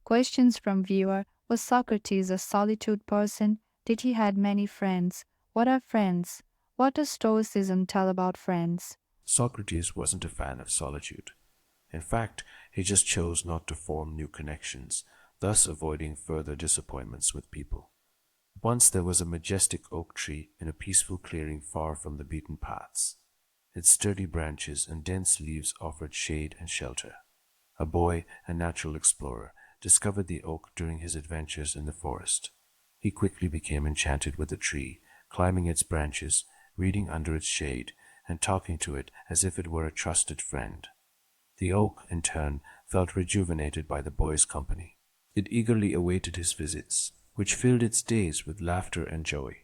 Questions from viewer: Was Socrates a solitude person? Did he had many friends? What are friends? What does Stoicism tell about friends? Socrates wasn't a fan of solitude. In fact, he just chose not to form new connections, thus avoiding further disappointments with people. Once there was a majestic oak tree in a peaceful clearing far from the beaten paths. Its sturdy branches and dense leaves offered shade and shelter. A boy, a natural explorer, discovered the oak during his adventures in the forest. He quickly became enchanted with the tree, climbing its branches, reading under its shade, and talking to it as if it were a trusted friend. The oak, in turn, felt rejuvenated by the boy's company. It eagerly awaited his visits, which filled its days with laughter and joy.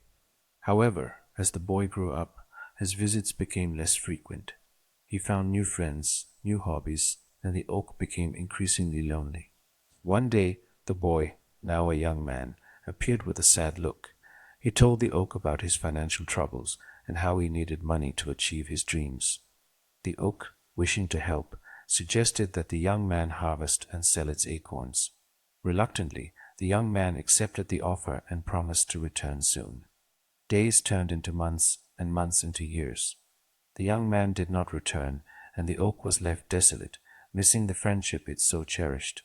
However, as the boy grew up, his visits became less frequent. He found new friends, new hobbies, and the oak became increasingly lonely. One day, the boy, now a young man, appeared with a sad look. He told the oak about his financial troubles and how he needed money to achieve his dreams. The oak, wishing to help, suggested that the young man harvest and sell its acorns. Reluctantly, the young man accepted the offer and promised to return soon. Days turned into months and months into years. The young man did not return, and the oak was left desolate, missing the friendship it so cherished.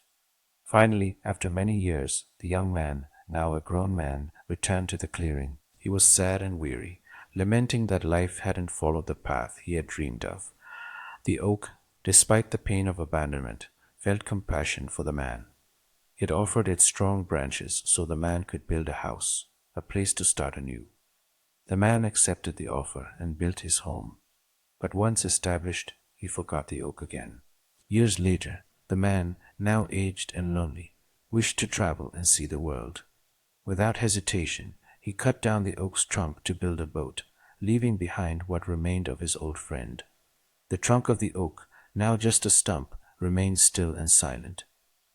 Finally, after many years, the young man, now a grown man, returned to the clearing. He was sad and weary, lamenting that life hadn't followed the path he had dreamed of. The oak, despite the pain of abandonment, felt compassion for the man. It offered its strong branches so the man could build a house, a place to start anew. The man accepted the offer and built his home. But once established, he forgot the oak again. Years later, the man, now aged and lonely, wished to travel and see the world. Without hesitation, he cut down the oak's trunk to build a boat, leaving behind what remained of his old friend. The trunk of the oak, now just a stump, remained still and silent.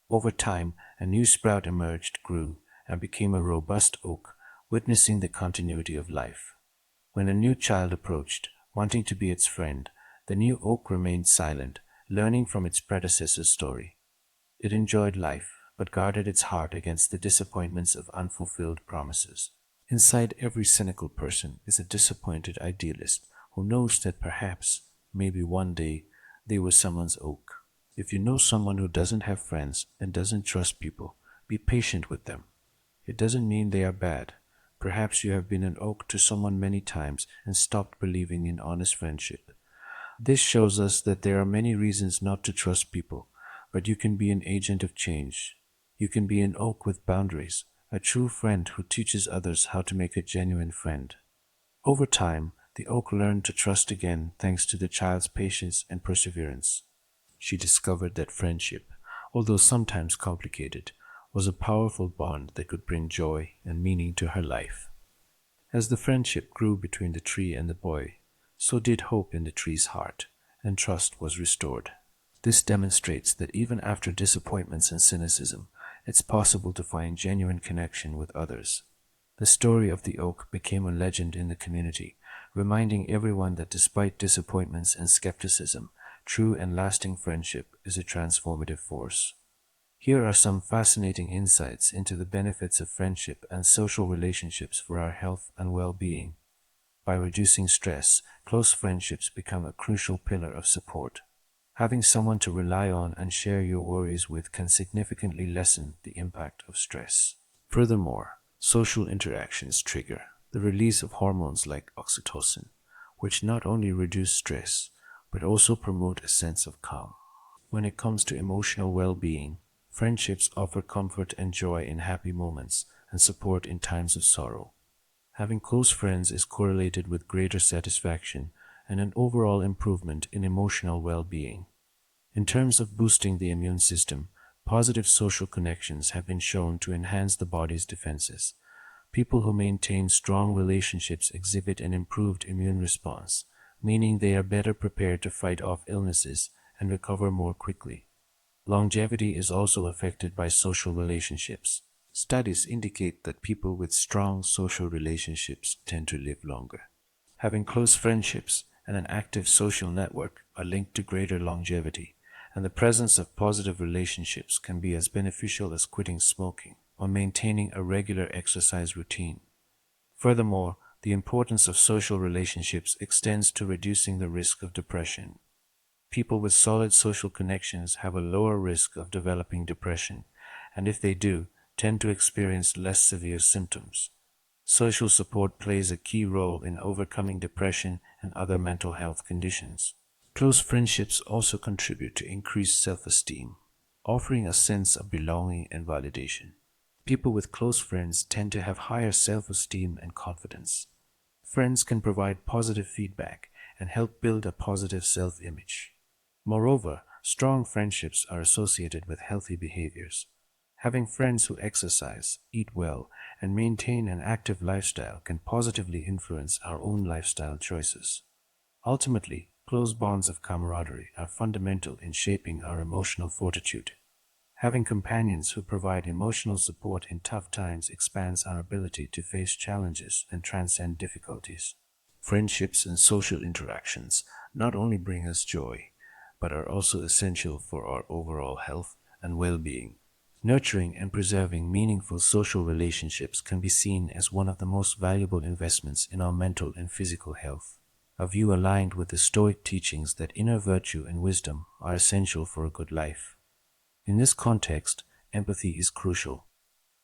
Over time, a new sprout emerged, grew, and became a robust oak, witnessing the continuity of life. When a new child approached, wanting to be its friend, the new oak remained silent, learning from its predecessor's story. It enjoyed life, but guarded its heart against the disappointments of unfulfilled promises. Inside every cynical person is a disappointed idealist who knows that perhaps, maybe one day, they were someone's oak. If you know someone who doesn't have friends and doesn't trust people, be patient with them. It doesn't mean they are bad. Perhaps you have been an oak to someone many times and stopped believing in honest friendship. This shows us that there are many reasons not to trust people, but you can be an agent of change. You can be an oak with boundaries, a true friend who teaches others how to make a genuine friend. Over time, the oak learned to trust again thanks to the child's patience and perseverance. She discovered that friendship, although sometimes complicated, was a powerful bond that could bring joy and meaning to her life. As the friendship grew between the tree and the boy, so did hope in the tree's heart, and trust was restored. This demonstrates that even after disappointments and cynicism, it's possible to find genuine connection with others. The story of the oak became a legend in the community, reminding everyone that despite disappointments and skepticism, true and lasting friendship is a transformative force. Here are some fascinating insights into the benefits of friendship and social relationships for our health and well-being. By reducing stress, close friendships become a crucial pillar of support. Having someone to rely on and share your worries with can significantly lessen the impact of stress. Furthermore, social interactions trigger the release of hormones like oxytocin, which not only reduce stress, but also promote a sense of calm. When it comes to emotional well-being, friendships offer comfort and joy in happy moments and support in times of sorrow. Having close friends is correlated with greater satisfaction and an overall improvement in emotional well-being. In terms of boosting the immune system, positive social connections have been shown to enhance the body's defenses. People who maintain strong relationships exhibit an improved immune response, meaning they are better prepared to fight off illnesses and recover more quickly. Longevity is also affected by social relationships. Studies indicate that people with strong social relationships tend to live longer. Having close friendships and an active social network are linked to greater longevity, and the presence of positive relationships can be as beneficial as quitting smoking or maintaining a regular exercise routine. Furthermore, the importance of social relationships extends to reducing the risk of depression. People with solid social connections have a lower risk of developing depression, and if they do, tend to experience less severe symptoms. Social support plays a key role in overcoming depression and other mental health conditions. Close friendships also contribute to increased self-esteem, offering a sense of belonging and validation. People with close friends tend to have higher self-esteem and confidence. Friends can provide positive feedback and help build a positive self-image. Moreover, strong friendships are associated with healthy behaviors. Having friends who exercise, eat well, and maintain an active lifestyle can positively influence our own lifestyle choices. Ultimately, close bonds of camaraderie are fundamental in shaping our emotional fortitude. Having companions who provide emotional support in tough times expands our ability to face challenges and transcend difficulties. Friendships and social interactions not only bring us joy, but are also essential for our overall health and well-being. Nurturing and preserving meaningful social relationships can be seen as one of the most valuable investments in our mental and physical health, a view aligned with the Stoic teachings that inner virtue and wisdom are essential for a good life. In this context, empathy is crucial.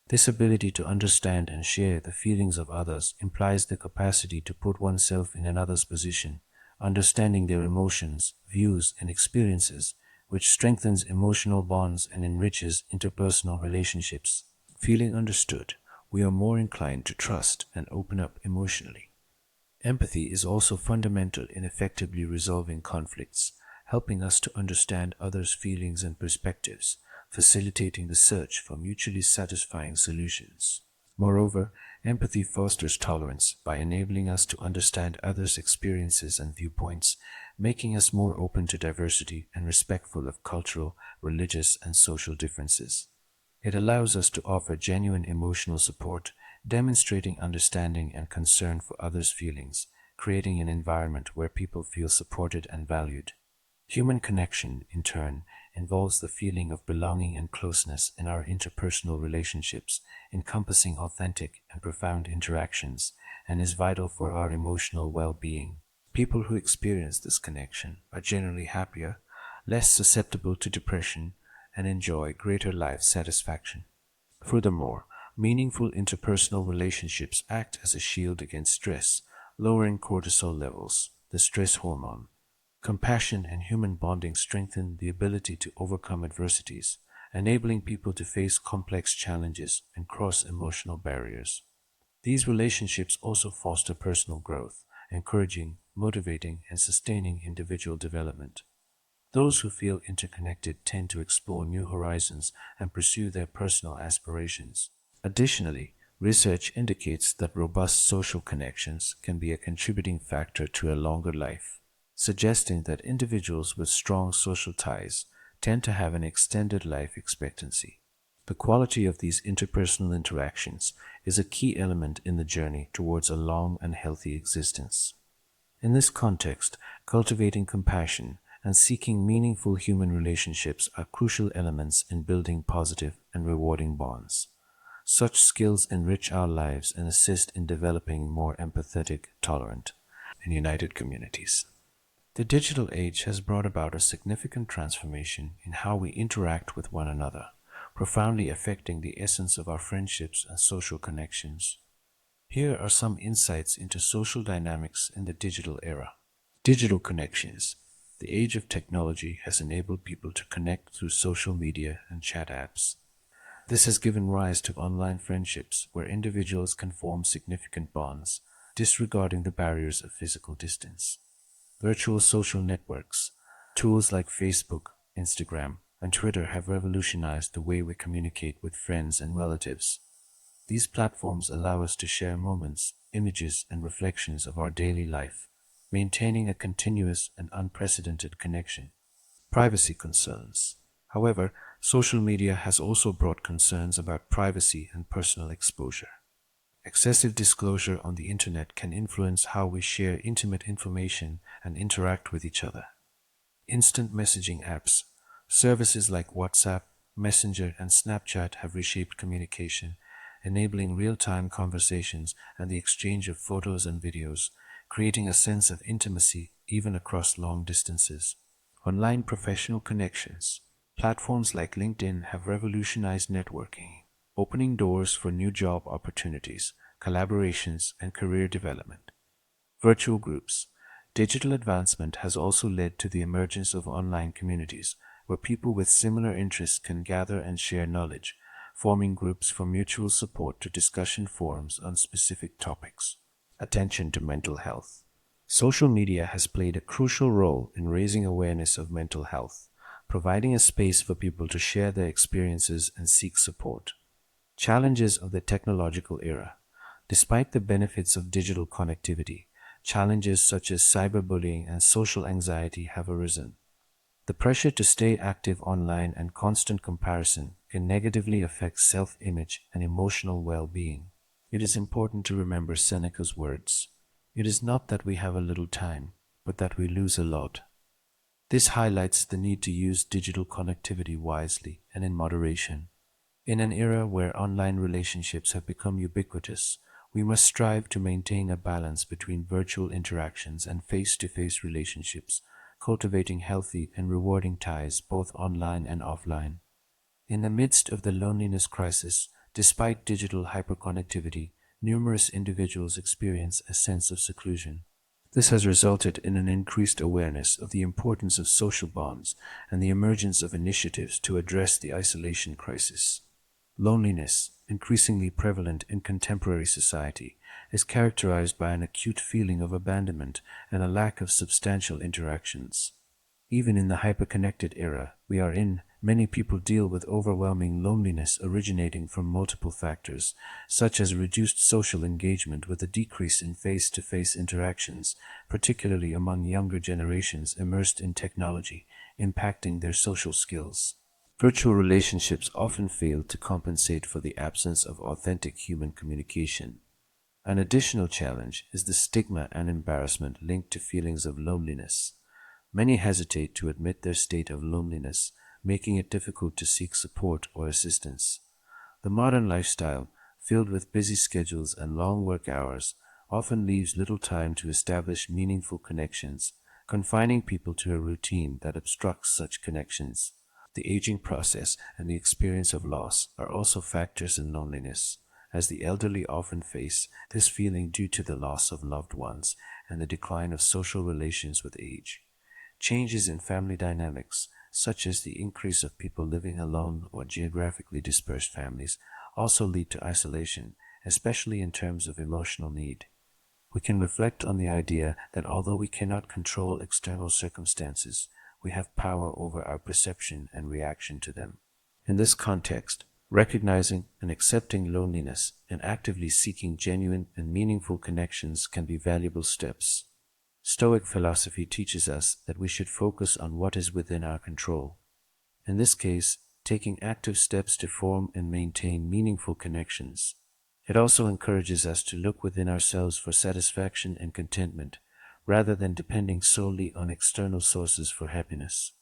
This ability to understand and share the feelings of others implies the capacity to put oneself in another's position, understanding their emotions, views, and experiences, which strengthens emotional bonds and enriches interpersonal relationships. Feeling understood, we are more inclined to trust and open up emotionally. Empathy is also fundamental in effectively resolving conflicts, helping us to understand others' feelings and perspectives, facilitating the search for mutually satisfying solutions. Moreover, empathy fosters tolerance by enabling us to understand others' experiences and viewpoints, making us more open to diversity and respectful of cultural, religious, and social differences. It allows us to offer genuine emotional support, demonstrating understanding and concern for others' feelings, creating an environment where people feel supported and valued. Human connection, in turn, involves the feeling of belonging and closeness in our interpersonal relationships, encompassing authentic and profound interactions, and is vital for our emotional well-being. People who experience this connection are generally happier, less susceptible to depression, and enjoy greater life satisfaction. Furthermore, meaningful interpersonal relationships act as a shield against stress, lowering cortisol levels, the stress hormone. Compassion and human bonding strengthen the ability to overcome adversities, enabling people to face complex challenges and cross emotional barriers. These relationships also foster personal growth, encouraging, motivating, and sustaining individual development. Those who feel interconnected tend to explore new horizons and pursue their personal aspirations. Additionally, research indicates that robust social connections can be a contributing factor to a longer life, suggesting that individuals with strong social ties tend to have an extended life expectancy. The quality of these interpersonal interactions is a key element in the journey towards a long and healthy existence. In this context, cultivating compassion and seeking meaningful human relationships are crucial elements in building positive and rewarding bonds. Such skills enrich our lives and assist in developing more empathetic, tolerant, and united communities. The digital age has brought about a significant transformation in how we interact with one another, profoundly affecting the essence of our friendships and social connections. Here are some insights into social dynamics in the digital era. Digital connections. The age of technology has enabled people to connect through social media and chat apps. This has given rise to online friendships where individuals can form significant bonds, disregarding the barriers of physical distance. Virtual social networks. Tools like Facebook, Instagram, and Twitter have revolutionized the way we communicate with friends and relatives. These platforms allow us to share moments, images, and reflections of our daily life, maintaining a continuous and unprecedented connection. Privacy concerns. However, social media has also brought concerns about privacy and personal exposure. Excessive disclosure on the internet can influence how we share intimate information and interact with each other. Instant messaging apps, Services like WhatsApp, Messenger, and Snapchat have reshaped communication, enabling real-time conversations and the exchange of photos and videos, creating a sense of intimacy even across long distances. Online professional connections. Platforms like LinkedIn have revolutionized networking, opening doors for new job opportunities, collaborations, and career development. Virtual groups. Digital advancement has also led to the emergence of online communities where people with similar interests can gather and share knowledge, forming groups for mutual support to discussion forums on specific topics. Attention to mental health. Social media has played a crucial role in raising awareness of mental health, providing a space for people to share their experiences and seek support. Challenges of the technological era. Despite the benefits of digital connectivity, challenges such as cyberbullying and social anxiety have arisen. The pressure to stay active online and constant comparison can negatively affect self-image and emotional well-being. It is important to remember Seneca's words. It is not that we have a little time, but that we lose a lot. This highlights the need to use digital connectivity wisely and in moderation. In an era where online relationships have become ubiquitous, we must strive to maintain a balance between virtual interactions and face-to-face relationships, cultivating healthy and rewarding ties both online and offline. In the midst of the loneliness crisis, despite digital hyperconnectivity, numerous individuals experience a sense of seclusion. This has resulted in an increased awareness of the importance of social bonds and the emergence of initiatives to address the isolation crisis. Loneliness, increasingly prevalent in contemporary society, is characterized by an acute feeling of abandonment and a lack of substantial interactions. Even in the hyperconnected era we are in, many people deal with overwhelming loneliness originating from multiple factors, such as reduced social engagement with a decrease in face-to-face interactions, particularly among younger generations immersed in technology, impacting their social skills. Virtual relationships often fail to compensate for the absence of authentic human communication. An additional challenge is the stigma and embarrassment linked to feelings of loneliness. Many hesitate to admit their state of loneliness, making it difficult to seek support or assistance. The modern lifestyle, filled with busy schedules and long work hours, often leaves little time to establish meaningful connections, confining people to a routine that obstructs such connections. The aging process and the experience of loss are also factors in loneliness, as the elderly often face this feeling due to the loss of loved ones and the decline of social relations with age. Changes in family dynamics, such as the increase of people living alone or geographically dispersed families, also lead to isolation, especially in terms of emotional need. We can reflect on the idea that although we cannot control external circumstances, we have power over our perception and reaction to them. In this context, recognizing and accepting loneliness and actively seeking genuine and meaningful connections can be valuable steps. Stoic philosophy teaches us that we should focus on what is within our control. In this case, taking active steps to form and maintain meaningful connections. It also encourages us to look within ourselves for satisfaction and contentment, rather than depending solely on external sources for happiness.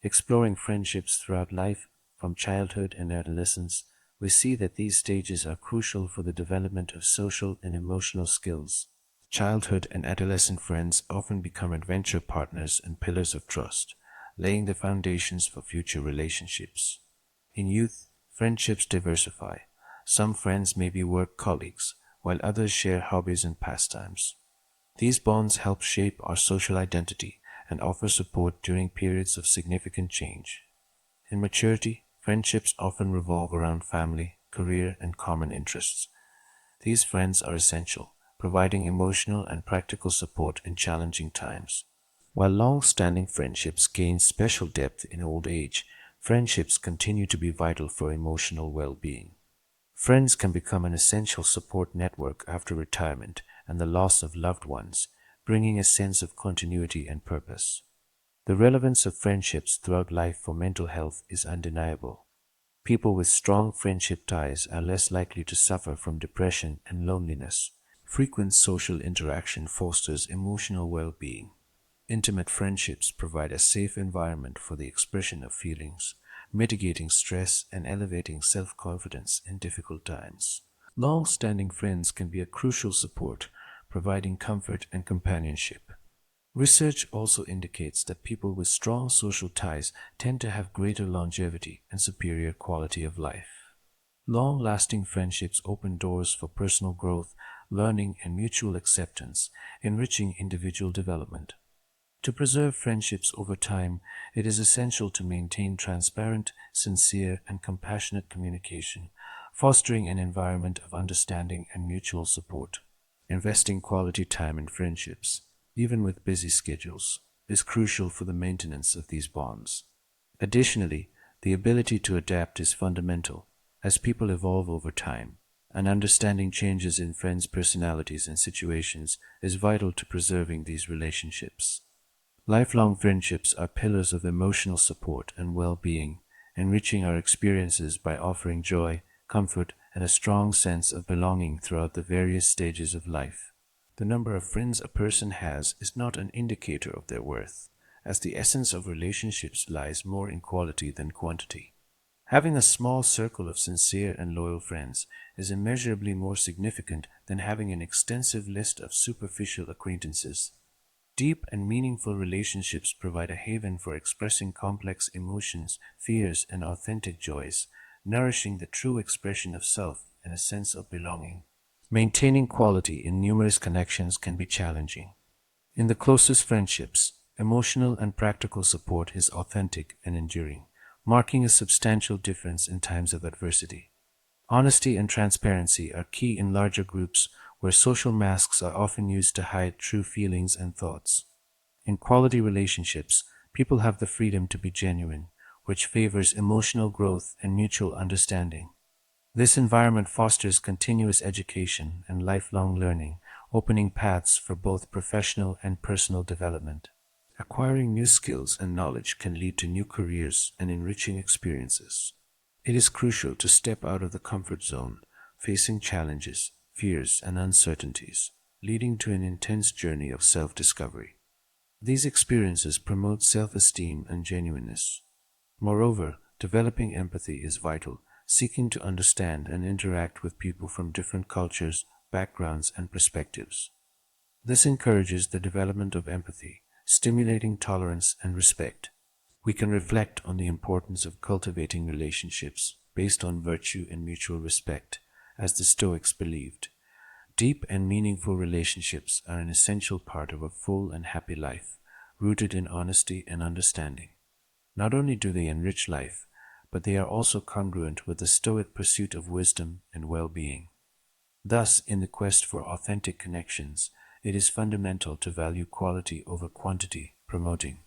Exploring friendships throughout life, from childhood and adolescence, we see that these stages are crucial for the development of social and emotional skills. Childhood and adolescent friends often become adventure partners and pillars of trust, laying the foundations for future relationships. In youth, friendships diversify. Some friends may be work colleagues, while others share hobbies and pastimes. These bonds help shape our social identity and offer support during periods of significant change. In maturity, friendships often revolve around family, career, and common interests. These friends are essential, providing emotional and practical support in challenging times. While long-standing friendships gain special depth in old age, friendships continue to be vital for emotional well-being. Friends can become an essential support network after retirement and the loss of loved ones, bringing a sense of continuity and purpose. The relevance of friendships throughout life for mental health is undeniable. People with strong friendship ties are less likely to suffer from depression and loneliness. Frequent social interaction fosters emotional well-being. Intimate friendships provide a safe environment for the expression of feelings, mitigating stress and elevating self-confidence in difficult times. Long-standing friends can be a crucial support, providing comfort and companionship. Research also indicates that people with strong social ties tend to have greater longevity and superior quality of life. Long lasting friendships open doors for personal growth, learning, and mutual acceptance, enriching individual development. To preserve friendships over time, it is essential to maintain transparent, sincere, and compassionate communication, fostering an environment of understanding and mutual support. Investing quality time in friendships, even with busy schedules, is crucial for the maintenance of these bonds. Additionally, the ability to adapt is fundamental as people evolve over time, and understanding changes in friends' personalities and situations is vital to preserving these relationships. Lifelong friendships are pillars of emotional support and well-being, enriching our experiences by offering joy, comfort, and a strong sense of belonging throughout the various stages of life. The number of friends a person has is not an indicator of their worth, as the essence of relationships lies more in quality than quantity. Having a small circle of sincere and loyal friends is immeasurably more significant than having an extensive list of superficial acquaintances. Deep and meaningful relationships provide a haven for expressing complex emotions, fears, and authentic joys, nourishing the true expression of self and a sense of belonging. Maintaining quality in numerous connections can be challenging. In the closest friendships, emotional and practical support is authentic and enduring, marking a substantial difference in times of adversity. Honesty and transparency are key in larger groups where social masks are often used to hide true feelings and thoughts. In quality relationships, people have the freedom to be genuine, which favors emotional growth and mutual understanding. This environment fosters continuous education and lifelong learning, opening paths for both professional and personal development. Acquiring new skills and knowledge can lead to new careers and enriching experiences. It is crucial to step out of the comfort zone, facing challenges, fears, and uncertainties, leading to an intense journey of self-discovery. These experiences promote self-esteem and genuineness. Moreover, developing empathy is vital, seeking to understand and interact with people from different cultures, backgrounds, and perspectives. This encourages the development of empathy, stimulating tolerance and respect. We can reflect on the importance of cultivating relationships based on virtue and mutual respect, as the Stoics believed. Deep and meaningful relationships are an essential part of a full and happy life, rooted in honesty and understanding. Not only do they enrich life, but they are also congruent with the Stoic pursuit of wisdom and well-being. Thus, in the quest for authentic connections, it is fundamental to value quality over quantity, promoting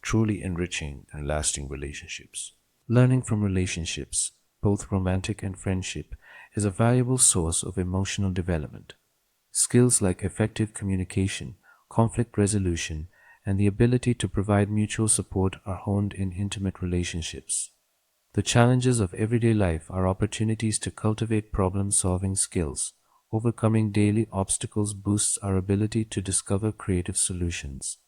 truly enriching and lasting relationships. Learning from relationships, both romantic and friendship, is a valuable source of emotional development. Skills like effective communication, conflict resolution, and the ability to provide mutual support are honed in intimate relationships. The challenges of everyday life are opportunities to cultivate problem-solving skills. Overcoming daily obstacles boosts our ability to discover creative solutions.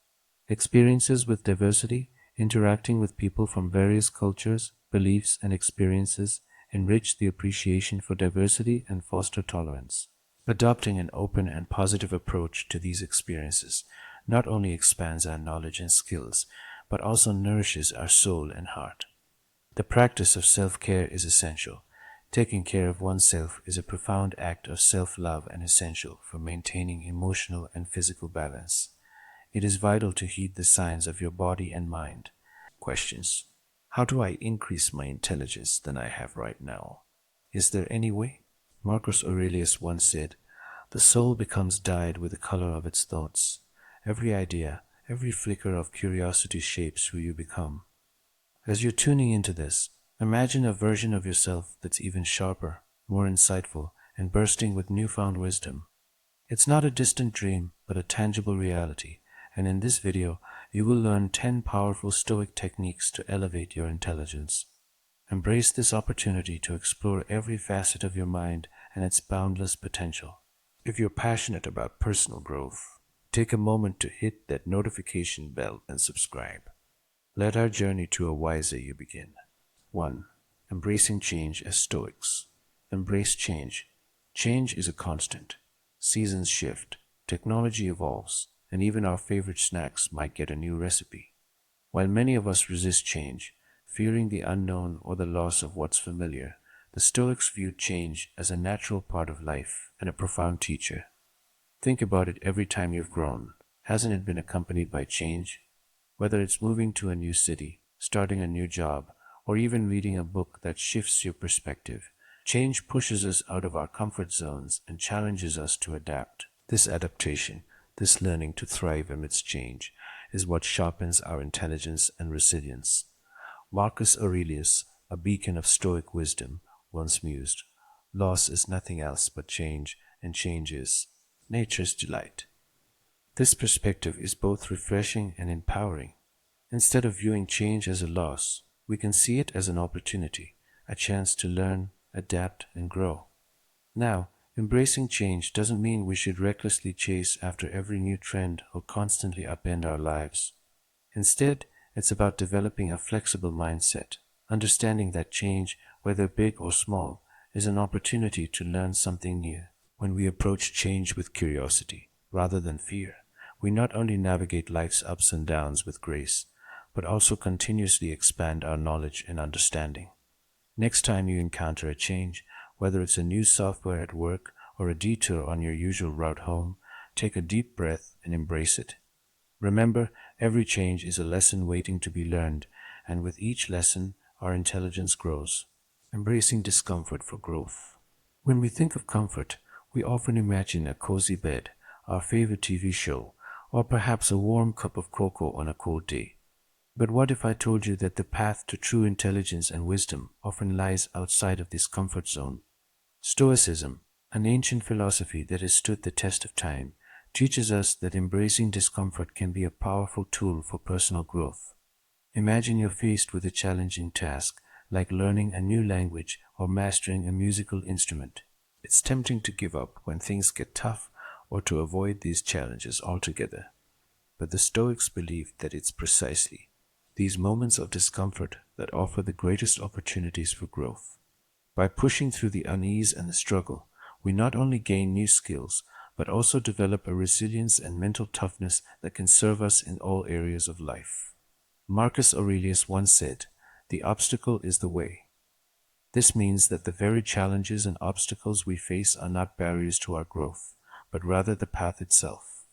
Experiences with diversity, interacting with people from various cultures, beliefs, and experiences enrich the appreciation for diversity and foster tolerance. Adopting an open and positive approach to these experiences not only expands our knowledge and skills, but also nourishes our soul and heart. The practice of self-care is essential. Taking care of oneself is a profound act of self-love and essential for maintaining emotional and physical balance. It is vital to heed the signs of your body and mind. Questions. How do I increase my intelligence than I have right now? Is there any way? Marcus Aurelius once said, "The soul becomes dyed with the color of its thoughts. Every idea, every flicker of curiosity shapes who you become." As you're tuning into this, imagine a version of yourself that's even sharper, more insightful, and bursting with newfound wisdom. It's not a distant dream, but a tangible reality, and in this video, you will learn 10 powerful Stoic techniques to elevate your intelligence. Embrace this opportunity to explore every facet of your mind and its boundless potential. If you're passionate about personal growth, take a moment to hit that notification bell and subscribe. Let our journey to a wiser you begin. 1. Embracing change as Stoics. Embrace change. Change is a constant. Seasons shift, technology evolves, and even our favorite snacks might get a new recipe. While many of us resist change, fearing the unknown or the loss of what's familiar, the Stoics viewed change as a natural part of life and a profound teacher. Think about it every time you've grown. Hasn't it been accompanied by change? Whether it's moving to a new city, starting a new job, or even reading a book that shifts your perspective, change pushes us out of our comfort zones and challenges us to adapt. This adaptation, this learning to thrive amidst change, is what sharpens our intelligence and resilience. Marcus Aurelius, a beacon of Stoic wisdom, once mused, "Loss is nothing else but change, and change is nature's delight." This perspective is both refreshing and empowering. Instead of viewing change as a loss, we can see it as an opportunity, a chance to learn, adapt, and grow. Now, embracing change doesn't mean we should recklessly chase after every new trend or constantly upend our lives. Instead, it's about developing a flexible mindset, understanding that change, whether big or small, is an opportunity to learn something new. When we approach change with curiosity, rather than fear, we not only navigate life's ups and downs with grace, but also continuously expand our knowledge and understanding. Next time you encounter a change, whether it's a new software at work or a detour on your usual route home, take a deep breath and embrace it. Remember, every change is a lesson waiting to be learned, and with each lesson, our intelligence grows. Embracing discomfort for growth. When we think of comfort, we often imagine a cozy bed, our favorite TV show, or perhaps a warm cup of cocoa on a cold day. But what if I told you that the path to true intelligence and wisdom often lies outside of this comfort zone? Stoicism, an ancient philosophy that has stood the test of time, teaches us that embracing discomfort can be a powerful tool for personal growth. Imagine you're faced with a challenging task, like learning a new language or mastering a musical instrument. It's tempting to give up when things get tough or to avoid these challenges altogether. But the Stoics believed that it's precisely these moments of discomfort that offer the greatest opportunities for growth. By pushing through the unease and the struggle, we not only gain new skills, but also develop a resilience and mental toughness that can serve us in all areas of life. Marcus Aurelius once said, "The obstacle is the way." This means that the very challenges and obstacles we face are not barriers to our growth, but rather the path itself.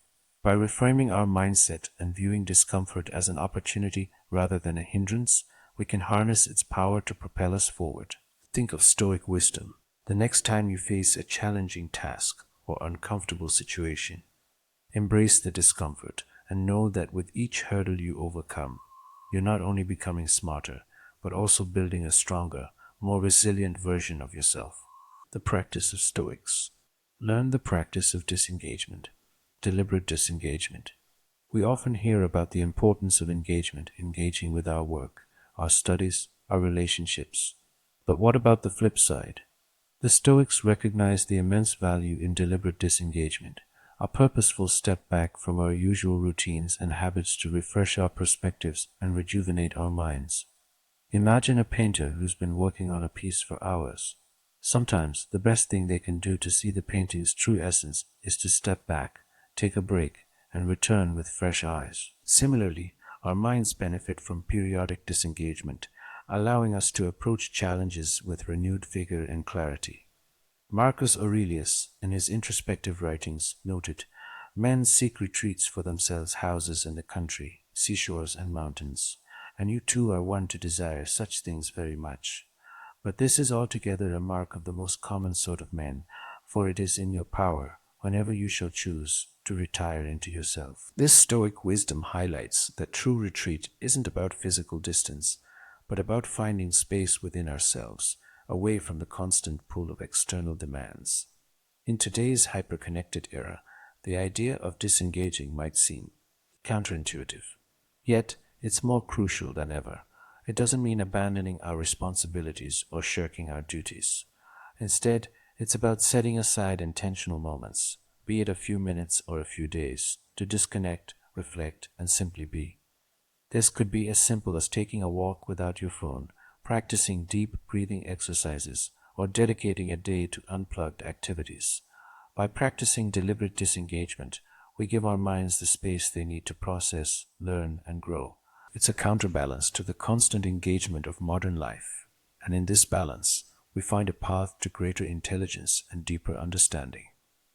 By reframing our mindset and viewing discomfort as an opportunity rather than a hindrance, we can harness its power to propel us forward. Think of Stoic wisdom. The next time you face a challenging task or uncomfortable situation, embrace the discomfort and know that with each hurdle you overcome, you're not only becoming smarter, but also building a stronger, more resilient version of yourself. The practice of Stoics. Learn the practice of disengagement. Deliberate disengagement. We often hear about the importance of engaging with our work, our studies, our relationships. But what about the flip side? The Stoics recognized the immense value in deliberate disengagement, a purposeful step back from our usual routines and habits to refresh our perspectives and rejuvenate our minds. Imagine a painter who's been working on a piece for hours. Sometimes the best thing they can do to see the painting's true essence is to step back, take a break, and return with fresh eyes. Similarly, our minds benefit from periodic disengagement, allowing us to approach challenges with renewed vigor and clarity. Marcus Aurelius, in his introspective writings, noted, "Men seek retreats for themselves, houses in the country, seashores and mountains, and you too are one to desire such things very much. But this is altogether a mark of the most common sort of men, for it is in your power, whenever you shall choose, to retire into yourself." This Stoic wisdom highlights that true retreat isn't about physical distance, but about finding space within ourselves, away from the constant pull of external demands. In today's hyper-connected era, the idea of disengaging might seem counterintuitive. Yet, it's more crucial than ever. It doesn't mean abandoning our responsibilities or shirking our duties. Instead, it's about setting aside intentional moments, be it a few minutes or a few days, to disconnect, reflect, and simply be. This could be as simple as taking a walk without your phone, practicing deep breathing exercises, or dedicating a day to unplugged activities. By practicing deliberate disengagement, we give our minds the space they need to process, learn, and grow. It's a counterbalance to the constant engagement of modern life, and in this balance, we find a path to greater intelligence and deeper understanding.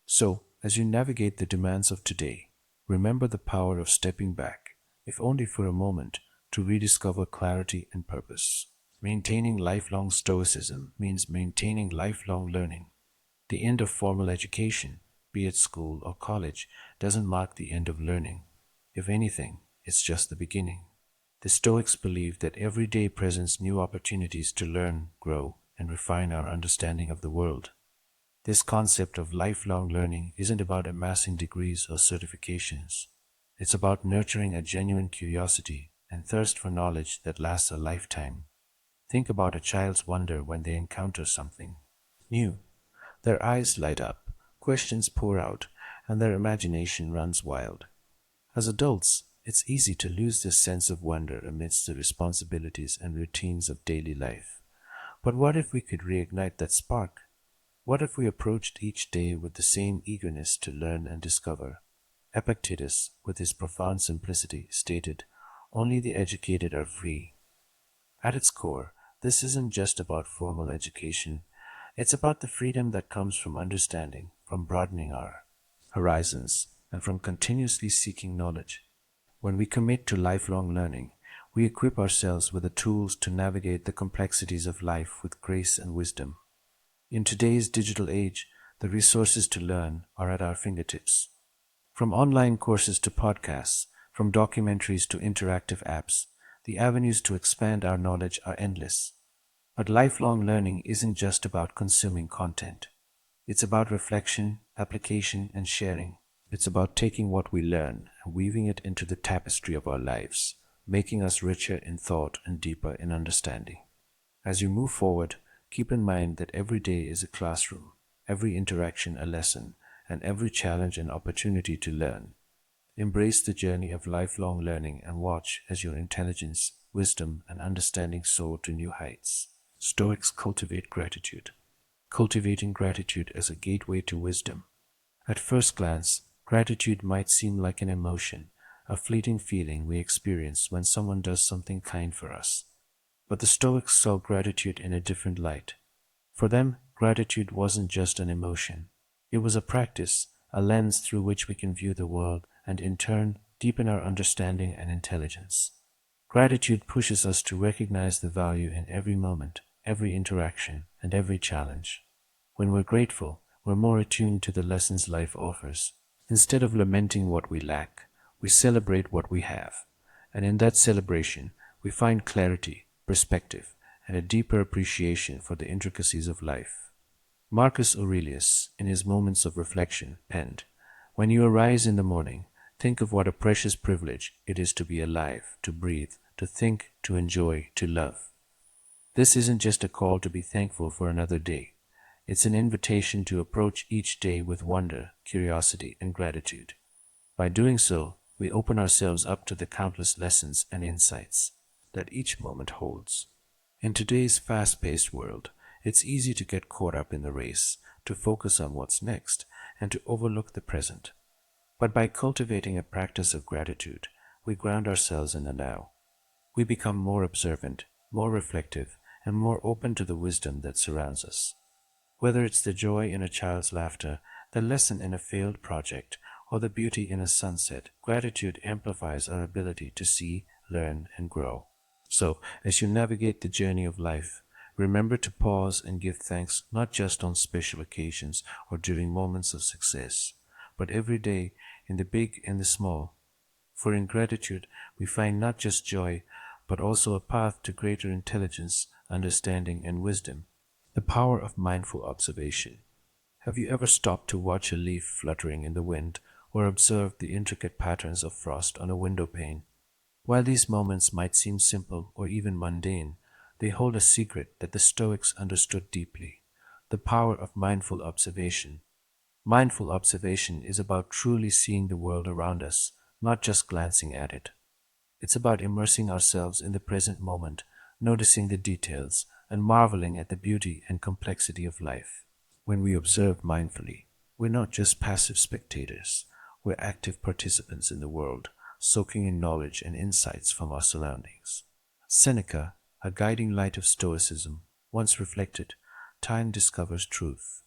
So, as you navigate the demands of today, remember the power of stepping back, if only for a moment, to rediscover clarity and purpose. Maintaining lifelong stoicism means maintaining lifelong learning. The end of formal education, be it school or college, doesn't mark the end of learning. If anything, it's just the beginning. The Stoics believed that every day presents new opportunities to learn, grow, and refine our understanding of the world. This concept of lifelong learning isn't about amassing degrees or certifications. It's about nurturing a genuine curiosity and thirst for knowledge that lasts a lifetime. Think about a child's wonder when they encounter something new. Their eyes light up, questions pour out, and their imagination runs wild. As adults, it's easy to lose this sense of wonder amidst the responsibilities and routines of daily life. But what if we could reignite that spark? What if we approached each day with the same eagerness to learn and discover? Epictetus, with his profound simplicity, stated, "Only the educated are free." At its core, this isn't just about formal education. It's about the freedom that comes from understanding, from broadening our horizons, and from continuously seeking knowledge. When we commit to lifelong learning, we equip ourselves with the tools to navigate the complexities of life with grace and wisdom. In today's digital age, the resources to learn are at our fingertips. From online courses to podcasts, from documentaries to interactive apps, the avenues to expand our knowledge are endless. But lifelong learning isn't just about consuming content. It's about reflection, application, and sharing. It's about taking what we learn and weaving it into the tapestry of our lives, making us richer in thought and deeper in understanding. As you move forward, keep in mind that every day is a classroom, every interaction a lesson, and every challenge an opportunity to learn. Embrace the journey of lifelong learning and watch as your intelligence, wisdom, and understanding soar to new heights. Stoics cultivate gratitude, cultivating gratitude as a gateway to wisdom. At first glance, gratitude might seem like an emotion, a fleeting feeling we experience when someone does something kind for us. But the Stoics saw gratitude in a different light. For them, gratitude wasn't just an emotion. It was a practice, a lens through which we can view the world and in turn deepen our understanding and intelligence. Gratitude pushes us to recognize the value in every moment, every interaction, and every challenge. When we're grateful, we're more attuned to the lessons life offers. Instead of lamenting what we lack, we celebrate what we have. And in that celebration, we find clarity, perspective, and a deeper appreciation for the intricacies of life. Marcus Aurelius, in his Moments of Reflection, penned, "When you arise in the morning, think of what a precious privilege it is to be alive, to breathe, to think, to enjoy, to love." This isn't just a call to be thankful for another day. It's an invitation to approach each day with wonder, curiosity, and gratitude. By doing so, we open ourselves up to the countless lessons and insights that each moment holds. In today's fast-paced world, it's easy to get caught up in the race, to focus on what's next, and to overlook the present. But by cultivating a practice of gratitude, we ground ourselves in the now. We become more observant, more reflective, and more open to the wisdom that surrounds us. Whether it's the joy in a child's laughter, the lesson in a failed project, or the beauty in a sunset, gratitude amplifies our ability to see, learn, and grow. So, as you navigate the journey of life, remember to pause and give thanks not just on special occasions or during moments of success, but every day in the big and the small. For in gratitude, we find not just joy, but also a path to greater intelligence, understanding, and wisdom. The power of mindful observation. Have you ever stopped to watch a leaf fluttering in the wind or observed the intricate patterns of frost on a window pane? While these moments might seem simple or even mundane, they hold a secret that the Stoics understood deeply: the power of mindful observation. Mindful observation is about truly seeing the world around us, not just glancing at it. It's about immersing ourselves in the present moment, noticing the details, and marveling at the beauty and complexity of life. When we observe mindfully, we're not just passive spectators, we're active participants in the world, soaking in knowledge and insights from our surroundings. Seneca, a guiding light of Stoicism, once reflected, "Time discovers truth."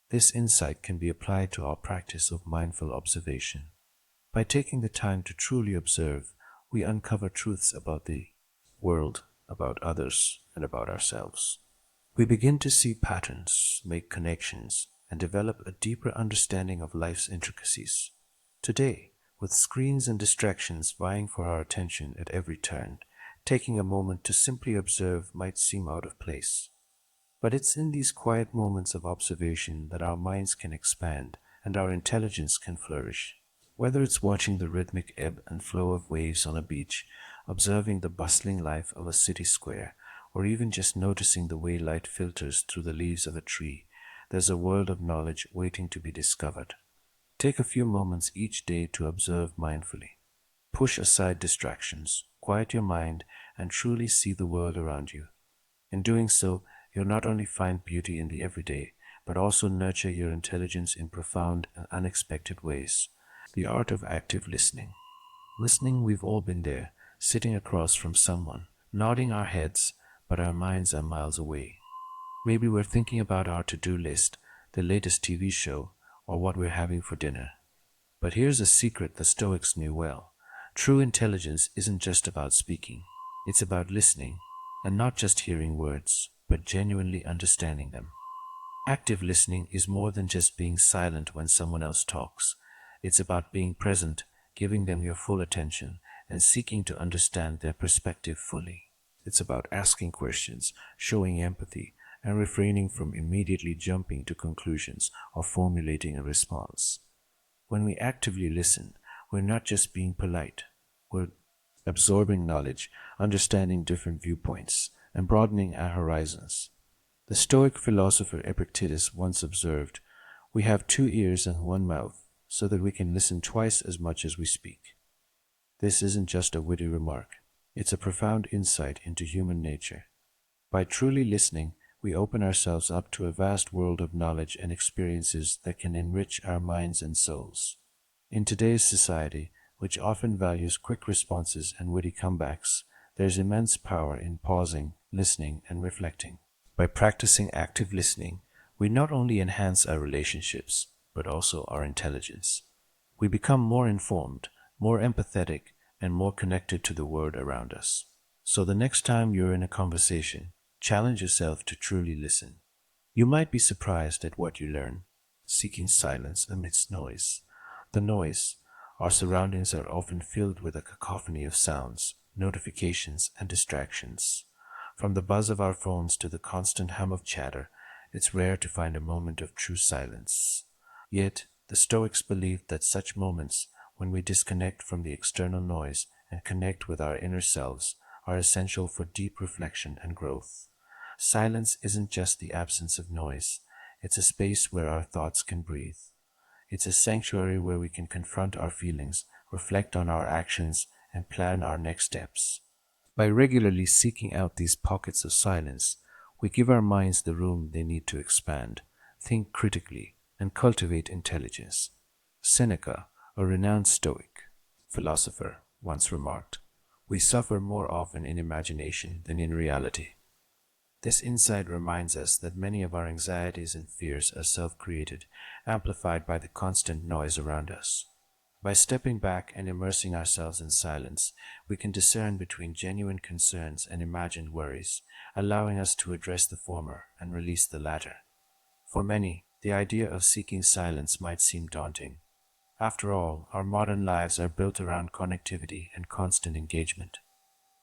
This insight can be applied to our practice of mindful observation. By taking the time to truly observe, we uncover truths about the world, about others, and about ourselves. We begin to see patterns, make connections, and develop a deeper understanding of life's intricacies. Today, with screens and distractions vying for our attention at every turn, taking a moment to simply observe might seem out of place. But it's in these quiet moments of observation that our minds can expand and our intelligence can flourish. Whether it's watching the rhythmic ebb and flow of waves on a beach, observing the bustling life of a city square, or even just noticing the way light filters through the leaves of a tree, there's a world of knowledge waiting to be discovered. Take a few moments each day to observe mindfully. Push aside distractions, quiet your mind, and truly see the world around you. In doing so, you'll not only find beauty in the everyday, but also nurture your intelligence in profound and unexpected ways. The art of active listening. Listening, we've all been there, sitting across from someone, nodding our heads, but our minds are miles away. Maybe we're thinking about our to-do list, the latest TV show, or what we're having for dinner. But here's a secret the Stoics knew well. True intelligence isn't just about speaking. It's about listening, and not just hearing words, but genuinely understanding them. Active listening is more than just being silent when someone else talks. It's about being present, giving them your full attention, and seeking to understand their perspective fully. It's about asking questions, showing empathy, and refraining from immediately jumping to conclusions or formulating a response. When we actively listen, we're not just being polite, we're absorbing knowledge, understanding different viewpoints, and broadening our horizons. The Stoic philosopher Epictetus once observed, "We have two ears and one mouth, so that we can listen twice as much as we speak." This isn't just a witty remark, it's a profound insight into human nature. By truly listening, we open ourselves up to a vast world of knowledge and experiences that can enrich our minds and souls. In today's society, which often values quick responses and witty comebacks, there's immense power in pausing, listening, and reflecting. By practicing active listening, we not only enhance our relationships, but also our intelligence. We become more informed, more empathetic, and more connected to the world around us. So the next time you're in a conversation, challenge yourself to truly listen. You might be surprised at what you learn, seeking silence amidst noise. The noise, our surroundings are often filled with a cacophony of sounds, notifications, and distractions. From the buzz of our phones to the constant hum of chatter, it's rare to find a moment of true silence. Yet, the Stoics believed that such moments, when we disconnect from the external noise and connect with our inner selves, are essential for deep reflection and growth. Silence isn't just the absence of noise, it's a space where our thoughts can breathe. It's a sanctuary where we can confront our feelings, reflect on our actions, and plan our next steps. By regularly seeking out these pockets of silence, we give our minds the room they need to expand, think critically, and cultivate intelligence. Seneca, a renowned Stoic philosopher, once remarked, "We suffer more often in imagination than in reality." This insight reminds us that many of our anxieties and fears are self-created, amplified by the constant noise around us. By stepping back and immersing ourselves in silence, we can discern between genuine concerns and imagined worries, allowing us to address the former and release the latter. For many, the idea of seeking silence might seem daunting. After all, our modern lives are built around connectivity and constant engagement.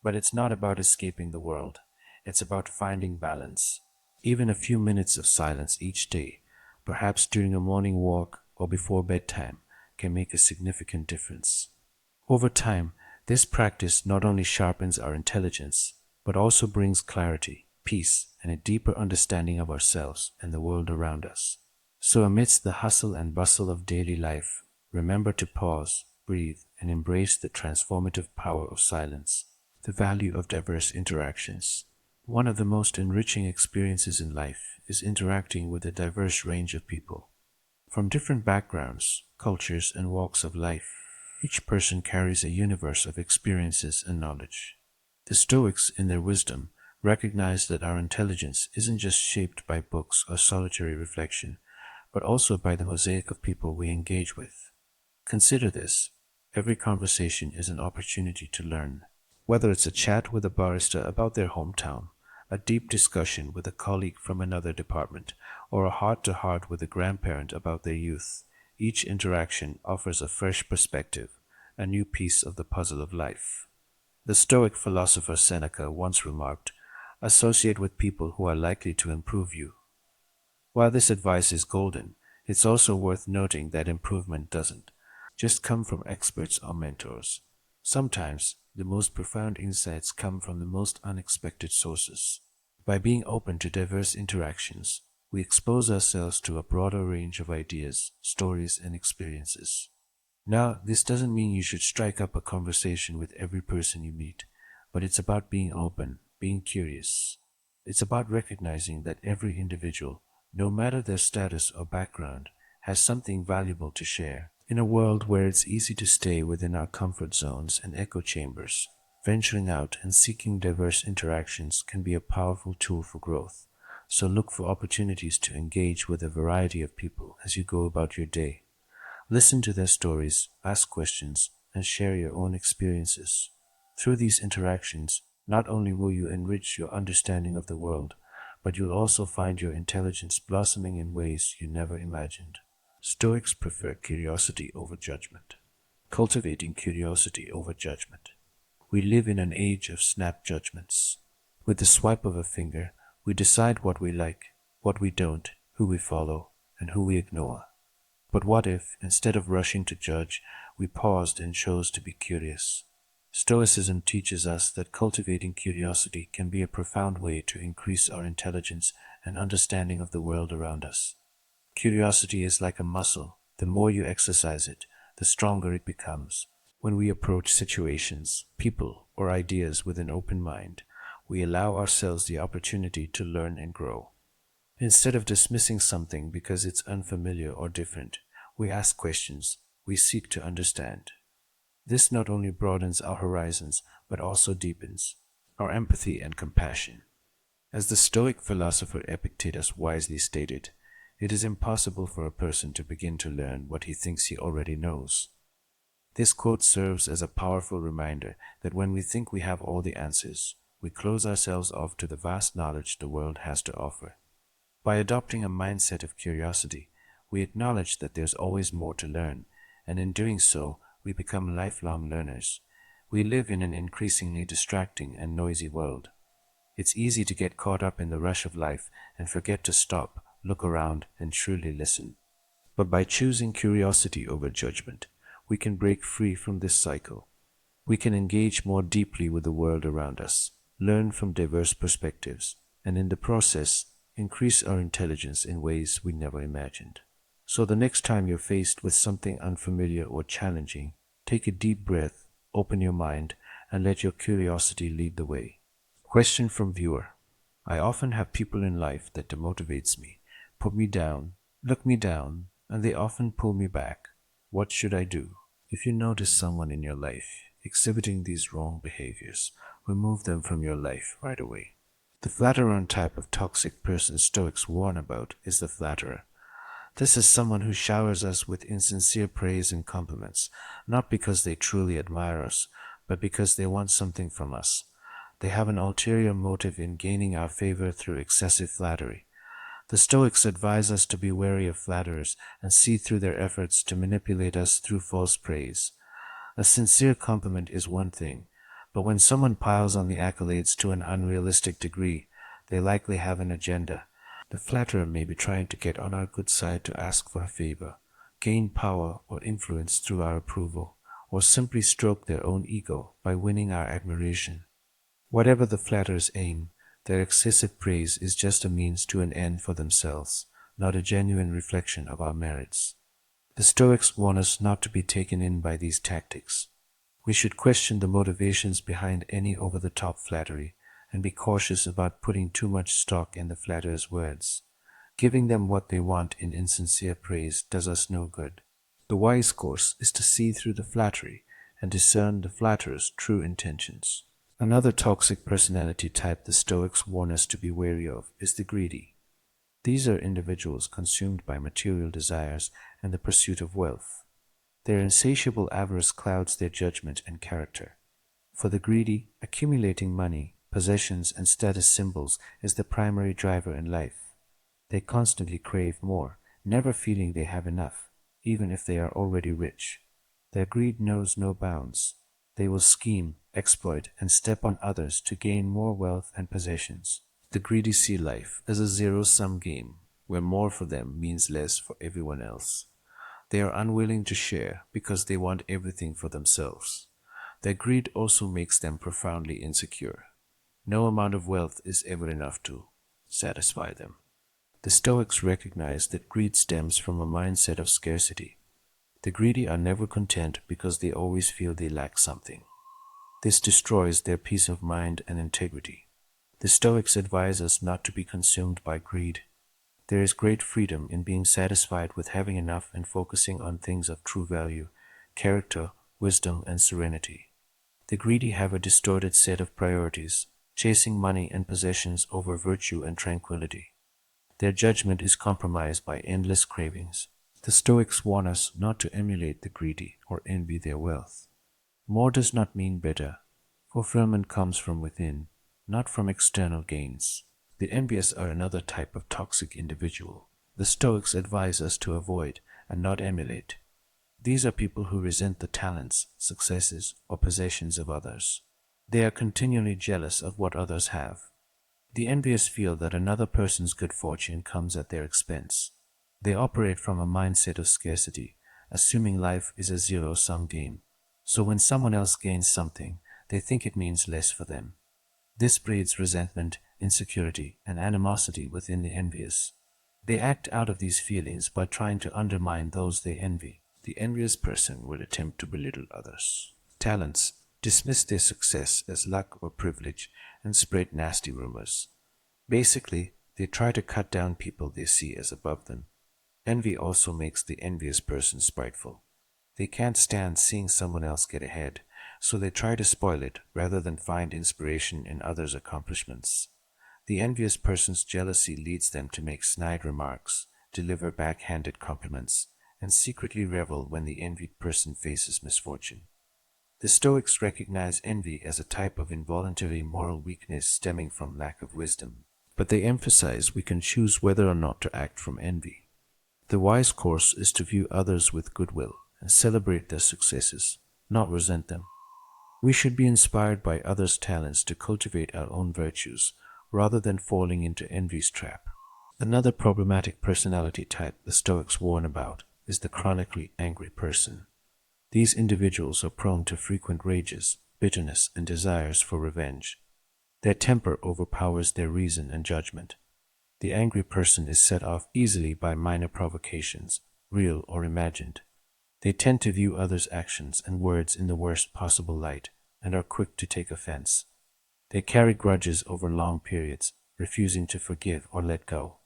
But it's not about escaping the world. It's about finding balance. Even a few minutes of silence each day, perhaps during a morning walk or before bedtime, can make a significant difference. Over time, this practice not only sharpens our intelligence, but also brings clarity, peace, and a deeper understanding of ourselves and the world around us. So, amidst the hustle and bustle of daily life, remember to pause, breathe, and embrace the transformative power of silence, the value of diverse interactions. One of the most enriching experiences in life is interacting with a diverse range of people. From different backgrounds, cultures, and walks of life, each person carries a universe of experiences and knowledge. The Stoics, in their wisdom, recognize that our intelligence isn't just shaped by books or solitary reflection, but also by the mosaic of people we engage with. Consider this: every conversation is an opportunity to learn. Whether it's a chat with a barista about their hometown, a deep discussion with a colleague from another department, or a heart to heart with a grandparent about their youth, each interaction offers a fresh perspective, a new piece of the puzzle of life. The Stoic philosopher Seneca once remarked, "Associate with people who are likely to improve you." While this advice is golden, it's also worth noting that improvement doesn't just come from experts or mentors. Sometimes the most profound insights come from the most unexpected sources. By being open to diverse interactions, we expose ourselves to a broader range of ideas, stories, and experiences. Now, this doesn't mean you should strike up a conversation with every person you meet, but it's about being open, being curious. It's about recognizing that every individual, no matter their status or background, has something valuable to share. In a world where it's easy to stay within our comfort zones and echo chambers, venturing out and seeking diverse interactions can be a powerful tool for growth. So look for opportunities to engage with a variety of people as you go about your day. Listen to their stories, ask questions, and share your own experiences. Through these interactions, not only will you enrich your understanding of the world, but you'll also find your intelligence blossoming in ways you never imagined. Stoics prefer curiosity over judgment. Cultivating curiosity over judgment. We live in an age of snap judgments. With the swipe of a finger, we decide what we like, what we don't, who we follow, and who we ignore. But what if, instead of rushing to judge, we paused and chose to be curious? Stoicism teaches us that cultivating curiosity can be a profound way to increase our intelligence and understanding of the world around us. Curiosity is like a muscle. The more you exercise it, the stronger it becomes. When we approach situations, people, or ideas with an open mind, we allow ourselves the opportunity to learn and grow. Instead of dismissing something because it's unfamiliar or different, we ask questions, we seek to understand. This not only broadens our horizons, but also deepens our empathy and compassion. As the Stoic philosopher Epictetus wisely stated, it is impossible for a person to begin to learn what he thinks he already knows. This quote serves as a powerful reminder that when we think we have all the answers, we close ourselves off to the vast knowledge the world has to offer. By adopting a mindset of curiosity, we acknowledge that there's always more to learn, and in doing so, we become lifelong learners. We live in an increasingly distracting and noisy world. It's easy to get caught up in the rush of life and forget to stop, look around, and truly listen. But by choosing curiosity over judgment, we can break free from this cycle. We can engage more deeply with the world around us, learn from diverse perspectives, and in the process, increase our intelligence in ways we never imagined. So the next time you're faced with something unfamiliar or challenging, take a deep breath, open your mind, and let your curiosity lead the way. Question from viewer. I often have people in life that demotivates me, put me down, look me down, and they often pull me back. What should I do? If you notice someone in your life exhibiting these wrong behaviors, remove them from your life right away. The flatterer type of toxic person Stoics warn about is the flatterer. This is someone who showers us with insincere praise and compliments, not because they truly admire us, but because they want something from us. They have an ulterior motive in gaining our favor through excessive flattery. The Stoics advise us to be wary of flatterers and see through their efforts to manipulate us through false praise. A sincere compliment is one thing, but when someone piles on the accolades to an unrealistic degree, they likely have an agenda. The flatterer may be trying to get on our good side to ask for a favor, gain power or influence through our approval, or simply stroke their own ego by winning our admiration. Whatever the flatterer's aim, their excessive praise is just a means to an end for themselves. not a genuine reflection of our merits. The Stoics warn us not to be taken in by these tactics. We should question the motivations behind any over-the-top flattery and be cautious about putting too much stock in the flatterer's words. Giving them what they want in insincere praise does us no good. The wise course is to see through the flattery and discern the flatterer's true intentions. Another toxic personality type the Stoics warn us to be wary of is the greedy. These are individuals consumed by material desires and the pursuit of wealth. Their insatiable avarice clouds their judgment and character. For the greedy, accumulating money, possessions, and status symbols is the primary driver in life. They constantly crave more, never feeling they have enough, even if they are already rich. Their greed knows no bounds. They will scheme, exploit, and step on others to gain more wealth and possessions. The greedy see life as a zero-sum game, where more for them means less for everyone else. They are unwilling to share because they want everything for themselves. Their greed also makes them profoundly insecure. No amount of wealth is ever enough to satisfy them. The Stoics recognize that greed stems from a mindset of scarcity. The greedy are never content because they always feel they lack something. This destroys their peace of mind and integrity. The Stoics advise us not to be consumed by greed. There is great freedom in being satisfied with having enough and focusing on things of true value, character, wisdom, and serenity. The greedy have a distorted set of priorities, chasing money and possessions over virtue and tranquility. Their judgment is compromised by endless cravings. The Stoics warn us not to emulate the greedy or envy their wealth. More does not mean better. Fulfillment comes from within, not from external gains. The envious are another type of toxic individual. The Stoics advise us to avoid and not emulate. These are people who resent the talents, successes, or possessions of others. They are continually jealous of what others have. The envious feel that another person's good fortune comes at their expense. They operate from a mindset of scarcity, assuming life is a zero-sum game. So when someone else gains something, they think it means less for them. This breeds resentment, insecurity, and animosity within the envious. They act out of these feelings by trying to undermine those they envy. The envious person will attempt to belittle others' talents, dismiss their success as luck or privilege, and spread nasty rumors. Basically, they try to cut down people they see as above them. Envy also makes the envious person spiteful. They can't stand seeing someone else get ahead, so they try to spoil it rather than find inspiration in others' accomplishments. The envious person's jealousy leads them to make snide remarks, deliver backhanded compliments, and secretly revel when the envied person faces misfortune. The Stoics recognize envy as a type of involuntary moral weakness stemming from lack of wisdom, but they emphasize we can choose whether or not to act from envy. The wise course is to view others with goodwill and celebrate their successes, not resent them. We should be inspired by others' talents to cultivate our own virtues, rather than falling into envy's trap. Another problematic personality type the Stoics warn about is the chronically angry person. These individuals are prone to frequent rages, bitterness, and desires for revenge. Their temper overpowers their reason and judgment. The angry person is set off easily by minor provocations, real or imagined. They tend to view others' actions and words in the worst possible light and are quick to take offense. They carry grudges over long periods, refusing to forgive or let go.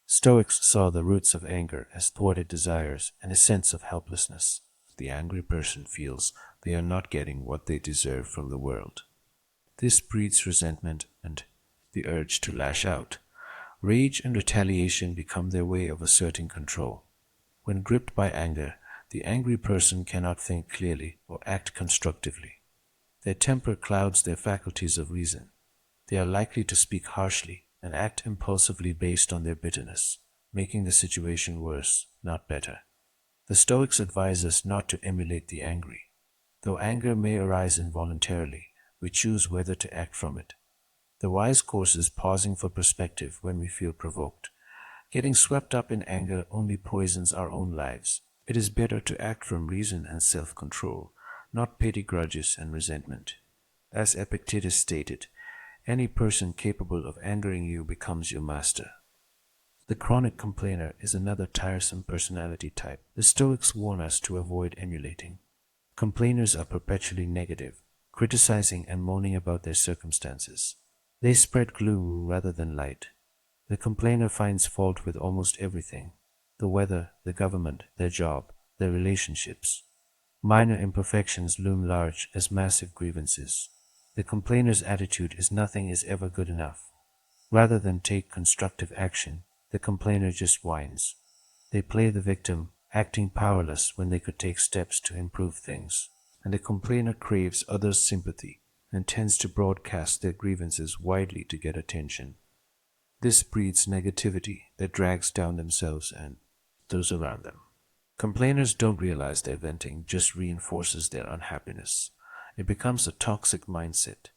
Stoics saw the roots of anger as thwarted desires and a sense of helplessness. The angry person feels they are not getting what they deserve from the world. This breeds resentment and the urge to lash out. Rage and retaliation become their way of asserting control. When gripped by anger, the angry person cannot think clearly or act constructively. Their temper clouds their faculties of reason. They are likely to speak harshly and act impulsively based on their bitterness, making the situation worse, not better. The Stoics advise us not to emulate the angry. Though anger may arise involuntarily, we choose whether to act from it. The wise course is pausing for perspective when we feel provoked. Getting swept up in anger only poisons our own lives. It is better to act from reason and self-control, not petty grudges and resentment. As Epictetus stated, any person capable of angering you becomes your master. The chronic complainer is another tiresome personality type the Stoics warn us to avoid emulating. Complainers are perpetually negative, criticizing and moaning about their circumstances. They spread gloom rather than light. The complainer finds fault with almost everything the weather, the government, their job, their relationships. Minor imperfections loom large as massive grievances. The complainer's attitude is nothing is ever good enough. Rather than take constructive action, the complainer just whines. They play the victim, acting powerless when they could take steps to improve things. And the complainer craves others' sympathy and tends to broadcast their grievances widely to get attention. This breeds negativity that drags down themselves and those around them. Complainers don't realize their venting just reinforces their unhappiness. It becomes a toxic mindset.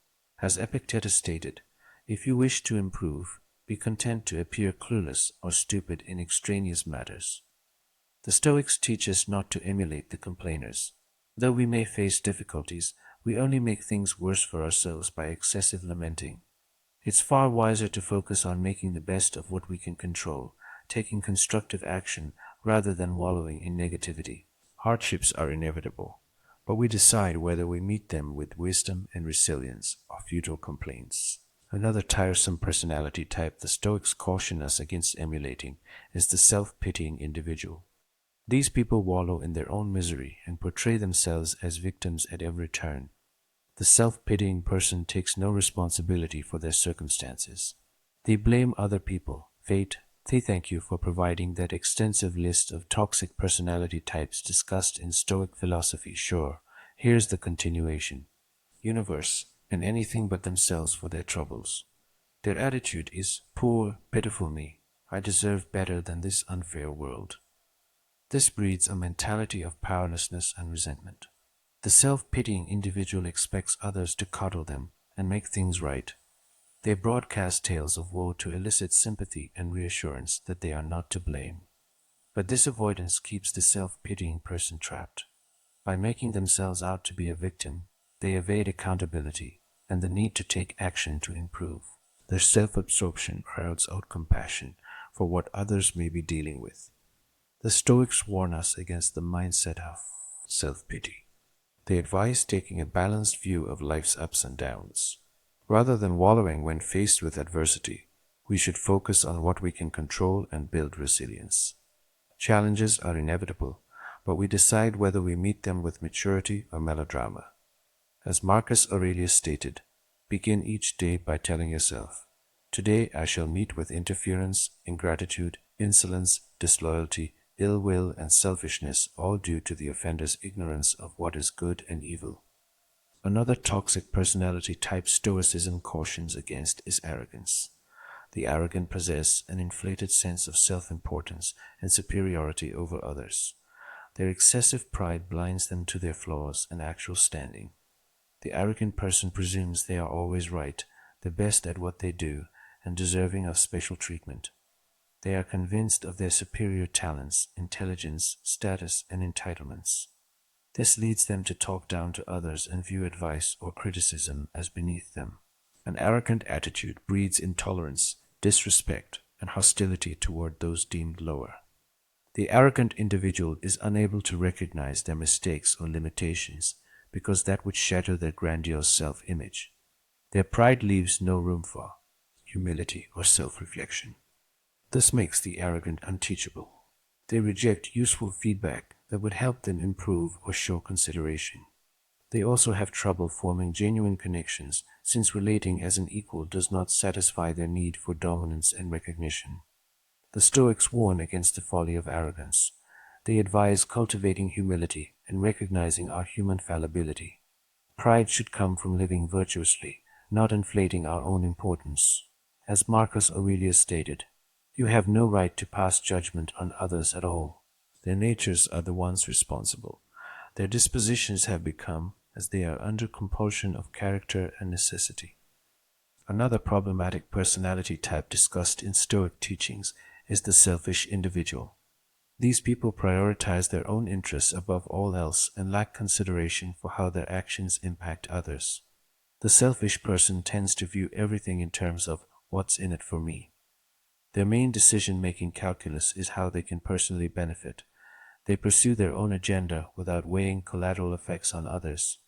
As Epictetus stated, if you wish to improve, be content to appear clueless or stupid in extraneous matters. The Stoics teach us not to emulate the complainers. Though we may face difficulties, we only make things worse for ourselves by excessive lamenting. It's far wiser to focus on making the best of what we can control, taking constructive action rather than wallowing in negativity. Hardships are inevitable, but we decide whether we meet them with wisdom and resilience or futile complaints. Another tiresome personality type the Stoics caution us against emulating is the self-pitying individual. These people wallow in their own misery and portray themselves as victims at every turn. The self-pitying person takes no responsibility for their circumstances. They blame other people, fate. They thank you for providing that extensive list of toxic personality types discussed in Stoic philosophy. Sure, here's the continuation. Universe, and anything but themselves for their troubles. Their attitude is, poor, pitiful me. I deserve better than this unfair world. This breeds a mentality of powerlessness and resentment. The self-pitying individual expects others to coddle them and make things right. They broadcast tales of woe to elicit sympathy and reassurance that they are not to blame. But this avoidance keeps the self-pitying person trapped. By making themselves out to be a victim, they evade accountability and the need to take action to improve. Their self-absorption crowds out compassion for what others may be dealing with. The Stoics warn us against the mindset of self-pity. They advise taking a balanced view of life's ups and downs. Rather than wallowing when faced with adversity, we should focus on what we can control and build resilience. Challenges are inevitable, but we decide whether we meet them with maturity or melodrama. As Marcus Aurelius stated, begin each day by telling yourself, today I shall meet with interference, ingratitude, insolence, disloyalty, ill will, and selfishness, all due to the offender's ignorance of what is good and evil. Another toxic personality type Stoicism cautions against is arrogance. The arrogant possess an inflated sense of self-importance and superiority over others. Their excessive pride blinds them to their flaws and actual standing. The arrogant person presumes they are always right, the best at what they do, and deserving of special treatment. They are convinced of their superior talents, intelligence, status, and entitlements. This leads them to talk down to others and view advice or criticism as beneath them. An arrogant attitude breeds intolerance, disrespect, and hostility toward those deemed lower. The arrogant individual is unable to recognize their mistakes or limitations because that would shatter their grandiose self-image. Their pride leaves no room for humility or self-reflection. This makes the arrogant unteachable. They reject useful feedback that would help them improve or show consideration. They also have trouble forming genuine connections since relating as an equal does not satisfy their need for dominance and recognition. The Stoics warn against the folly of arrogance. They advise cultivating humility and recognizing our human fallibility. Pride should come from living virtuously, not inflating our own importance. As Marcus Aurelius stated, you have no right to pass judgment on others at all. Their natures are the ones responsible. Their dispositions have become, as they are under compulsion of character and necessity. Another problematic personality type discussed in Stoic teachings is the selfish individual. These people prioritize their own interests above all else and lack consideration for how their actions impact others. The selfish person tends to view everything in terms of what's in it for me. Their main decision-making calculus is how they can personally benefit. They pursue their own agenda without weighing collateral effects on others.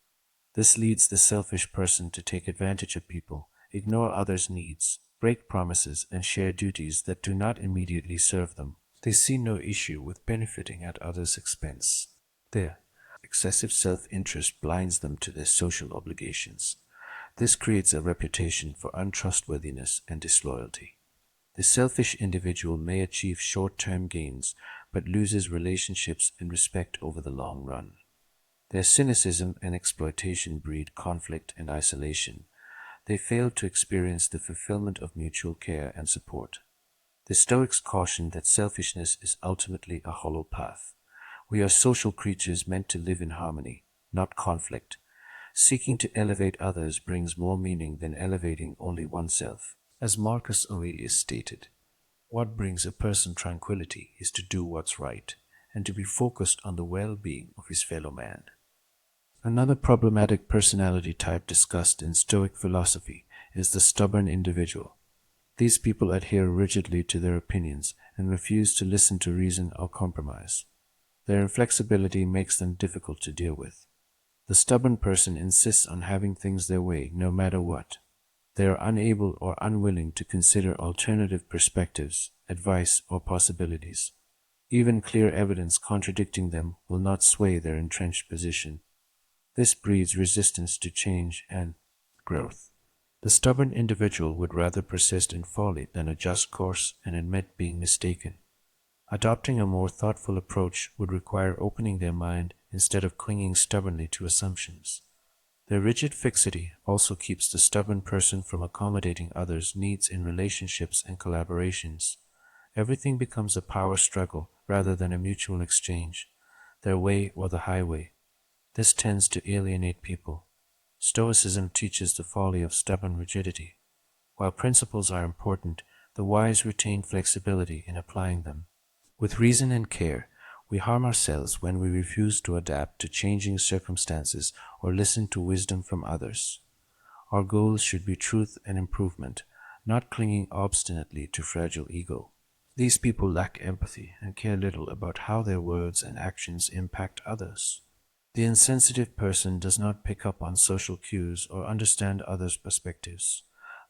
This leads the selfish person to take advantage of people, ignore others' needs, break promises, and share duties that do not immediately serve them. They see no issue with benefiting at others' expense. Their excessive self-interest blinds them to their social obligations. This creates a reputation for untrustworthiness and disloyalty. The selfish individual may achieve short-term gains, but loses relationships and respect over the long run. Their cynicism and exploitation breed conflict and isolation. They fail to experience the fulfillment of mutual care and support. The Stoics caution that selfishness is ultimately a hollow path. We are social creatures meant to live in harmony, not conflict. Seeking to elevate others brings more meaning than elevating only oneself. As Marcus Aurelius stated, what brings a person tranquility is to do what's right and to be focused on the well-being of his fellow man. Another problematic personality type discussed in Stoic philosophy is the stubborn individual. These people adhere rigidly to their opinions and refuse to listen to reason or compromise. Their inflexibility makes them difficult to deal with. The stubborn person insists on having things their way no matter what. They are unable or unwilling to consider alternative perspectives, advice, or possibilities. Even clear evidence contradicting them will not sway their entrenched position. This breeds resistance to change and growth. The stubborn individual would rather persist in folly than adjust course and admit being mistaken. Adopting a more thoughtful approach would require opening their mind instead of clinging stubbornly to assumptions. Their rigid fixity also keeps the stubborn person from accommodating others' needs in relationships and collaborations. Everything becomes a power struggle rather than a mutual exchange, their way or the highway. This tends to alienate people. Stoicism teaches the folly of stubborn rigidity. While principles are important, the wise retain flexibility in applying them. With reason and care, we harm ourselves when we refuse to adapt to changing circumstances or listen to wisdom from others. Our goals should be truth and improvement, not clinging obstinately to fragile ego. These people lack empathy and care little about how their words and actions impact others. The insensitive person does not pick up on social cues or understand others' perspectives.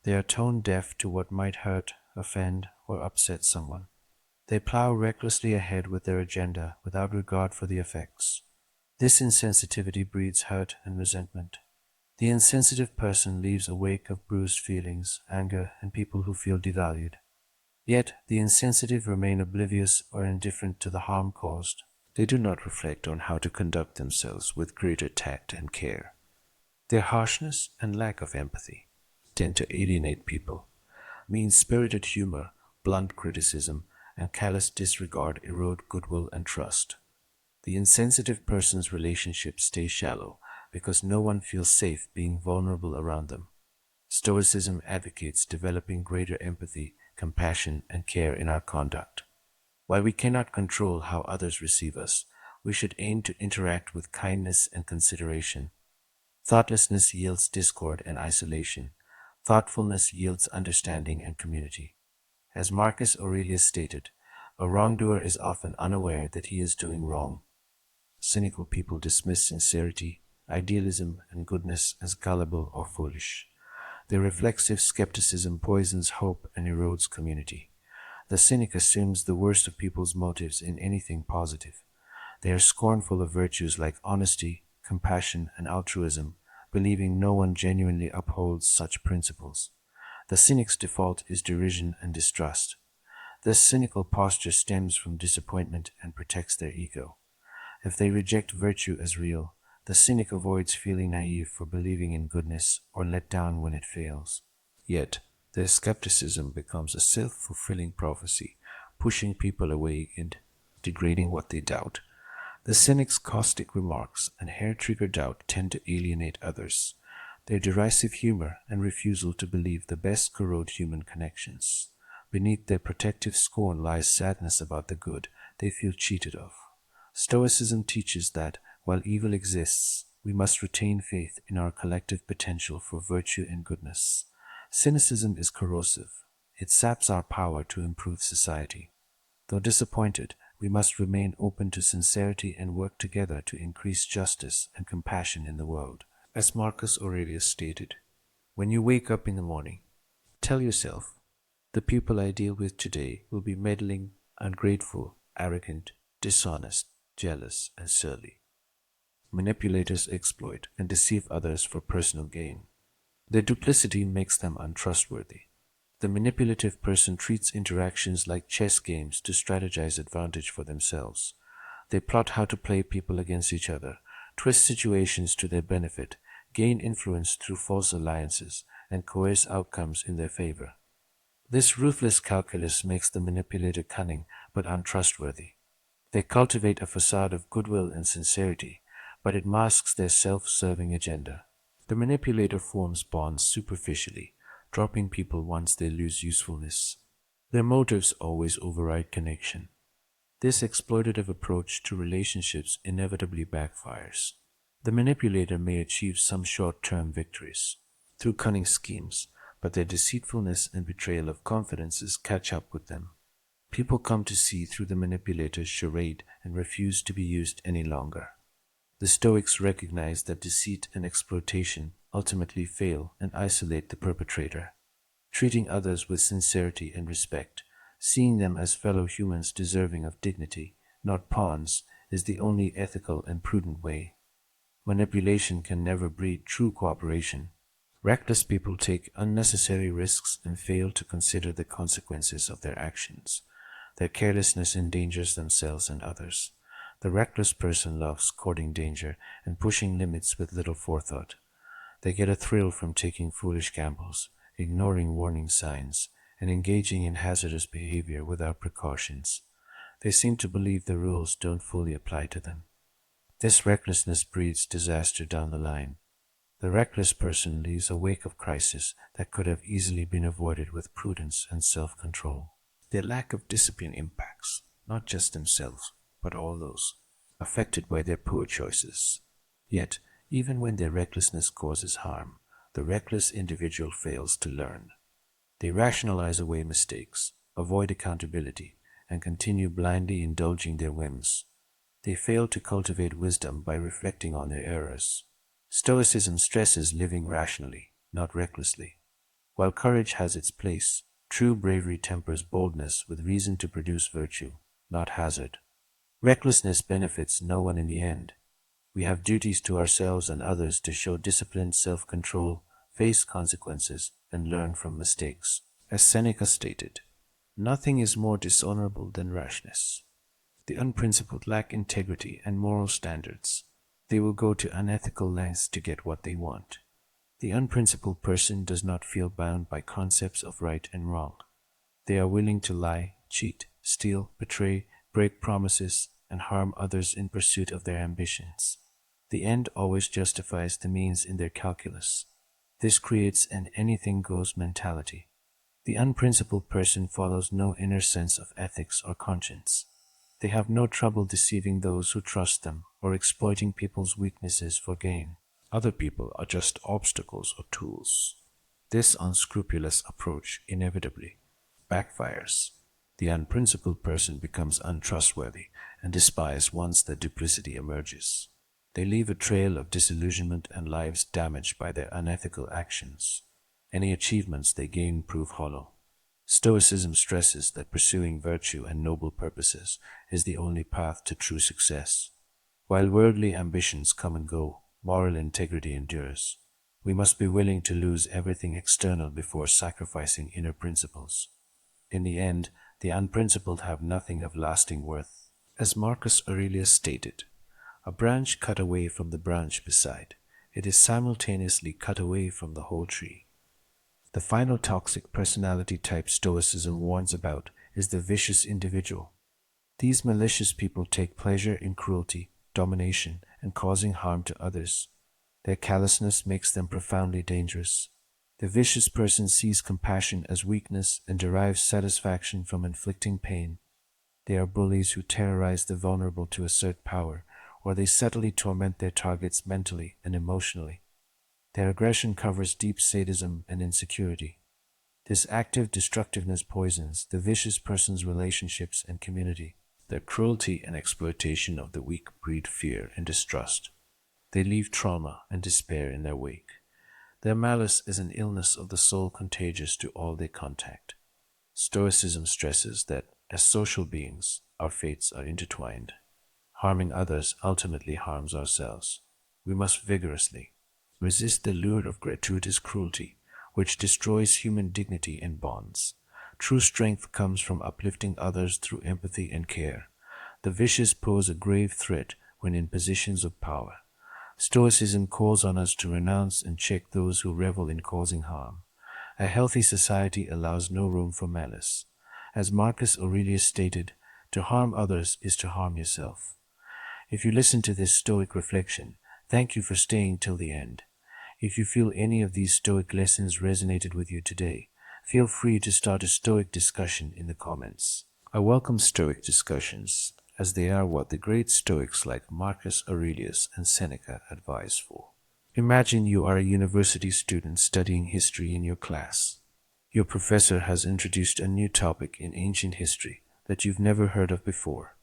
They are tone deaf to what might hurt, offend, or upset someone. They plow recklessly ahead with their agenda without regard for the effects. This insensitivity breeds hurt and resentment. The insensitive person leaves a wake of bruised feelings, anger, and people who feel devalued. Yet the insensitive remain oblivious or indifferent to the harm caused. They do not reflect on how to conduct themselves with greater tact and care. Their harshness and lack of empathy tend to alienate people. Mean-spirited humor, blunt criticism, and callous disregard erode goodwill and trust. The insensitive person's relationships stay shallow because no one feels safe being vulnerable around them. Stoicism advocates developing greater empathy, compassion, and care in our conduct. While we cannot control how others receive us, we should aim to interact with kindness and consideration. Thoughtlessness yields discord and isolation. Thoughtfulness yields understanding and community. As Marcus Aurelius stated, a wrongdoer is often unaware that he is doing wrong. Cynical people dismiss sincerity, idealism, and goodness as gullible or foolish. Their reflexive skepticism poisons hope and erodes community. The cynic assumes the worst of people's motives in anything positive. They are scornful of virtues like honesty, compassion, and altruism, believing no one genuinely upholds such principles. The cynic's default is derision and distrust. This cynical posture stems from disappointment and protects their ego. If they reject virtue as real, the cynic avoids feeling naive for believing in goodness or let down when it fails. Yet, their skepticism becomes a self-fulfilling prophecy, pushing people away and degrading what they doubt. The cynic's caustic remarks and hair-trigger doubt tend to alienate others. Their derisive humor and refusal to believe the best corrode human connections. Beneath their protective scorn lies sadness about the good they feel cheated of. Stoicism teaches that, while evil exists, we must retain faith in our collective potential for virtue and goodness. Cynicism is corrosive. It saps our power to improve society. Though disappointed, we must remain open to sincerity and work together to increase justice and compassion in the world. As Marcus Aurelius stated, when you wake up in the morning, tell yourself, the people I deal with today will be meddling, ungrateful, arrogant, dishonest, jealous, and surly. Manipulators exploit and deceive others for personal gain. Their duplicity makes them untrustworthy. The manipulative person treats interactions like chess games to strategize advantage for themselves. They plot how to play people against each other, twist situations to their benefit, gain influence through false alliances, and coerce outcomes in their favor. This ruthless calculus makes the manipulator cunning but untrustworthy. They cultivate a facade of goodwill and sincerity, but it masks their self-serving agenda. The manipulator forms bonds superficially, dropping people once they lose usefulness. Their motives always override connection. This exploitative approach to relationships inevitably backfires. The manipulator may achieve some short-term victories through cunning schemes, but their deceitfulness and betrayal of confidences catch up with them. People come to see through the manipulator's charade and refuse to be used any longer. The Stoics recognize that deceit and exploitation ultimately fail and isolate the perpetrator. Treating others with sincerity and respect, seeing them as fellow humans deserving of dignity, not pawns, is the only ethical and prudent way. Manipulation can never breed true cooperation. Reckless people take unnecessary risks and fail to consider the consequences of their actions. Their carelessness endangers themselves and others. The reckless person loves courting danger and pushing limits with little forethought. They get a thrill from taking foolish gambles, ignoring warning signs, and engaging in hazardous behavior without precautions. They seem to believe the rules don't fully apply to them. This recklessness breeds disaster down the line. The reckless person leaves a wake of crisis that could have easily been avoided with prudence and self-control. Their lack of discipline impacts not just themselves, but all those affected by their poor choices. Yet, even when their recklessness causes harm, the reckless individual fails to learn. They rationalize away mistakes, avoid accountability, and continue blindly indulging their whims. They fail to cultivate wisdom by reflecting on their errors. Stoicism stresses living rationally, not recklessly. While courage has its place, true bravery tempers boldness with reason to produce virtue, not hazard. Recklessness benefits no one in the end. We have duties to ourselves and others to show disciplined self-control, face consequences, and learn from mistakes. As Seneca stated, nothing is more dishonorable than rashness. The unprincipled lack integrity and moral standards. They will go to unethical lengths to get what they want. The unprincipled person does not feel bound by concepts of right and wrong. They are willing to lie, cheat, steal, betray, break promises, and harm others in pursuit of their ambitions. The end always justifies the means in their calculus. This creates an anything-goes mentality. The unprincipled person follows no inner sense of ethics or conscience. They have no trouble deceiving those who trust them or exploiting people's weaknesses for gain. Other people are just obstacles or tools. This unscrupulous approach inevitably backfires. The unprincipled person becomes untrustworthy and despised once their duplicity emerges. They leave a trail of disillusionment and lives damaged by their unethical actions. Any achievements they gain prove hollow. Stoicism stresses that pursuing virtue and noble purposes is the only path to true success. While worldly ambitions come and go, moral integrity endures. We must be willing to lose everything external before sacrificing inner principles. In the end, the unprincipled have nothing of lasting worth. As Marcus Aurelius stated, a branch cut away from the branch beside, it is simultaneously cut away from the whole tree. The final toxic personality type Stoicism warns about is the vicious individual. These malicious people take pleasure in cruelty, domination, and causing harm to others. Their callousness makes them profoundly dangerous. The vicious person sees compassion as weakness and derives satisfaction from inflicting pain. They are bullies who terrorize the vulnerable to assert power, or they subtly torment their targets mentally and emotionally. Their aggression covers deep sadism and insecurity. This active destructiveness poisons the vicious person's relationships and community. Their cruelty and exploitation of the weak breed fear and distrust. They leave trauma and despair in their wake. Their malice is an illness of the soul contagious to all they contact. Stoicism stresses that, as social beings, our fates are intertwined. Harming others ultimately harms ourselves. We must vigorously resist the lure of gratuitous cruelty, which destroys human dignity and bonds. True strength comes from uplifting others through empathy and care. The vicious pose a grave threat when in positions of power. Stoicism calls on us to renounce and check those who revel in causing harm. A healthy society allows no room for malice. As Marcus Aurelius stated, to harm others is to harm yourself. If you listen to this Stoic reflection, thank you for staying till the end. If you feel any of these Stoic lessons resonated with you today, feel free to start a Stoic discussion in the comments. I welcome Stoic discussions, as they are what the great Stoics like Marcus Aurelius and Seneca advise for. Imagine you are a university student studying history in your class. Your professor has introduced a new topic in ancient history that you've never heard of before.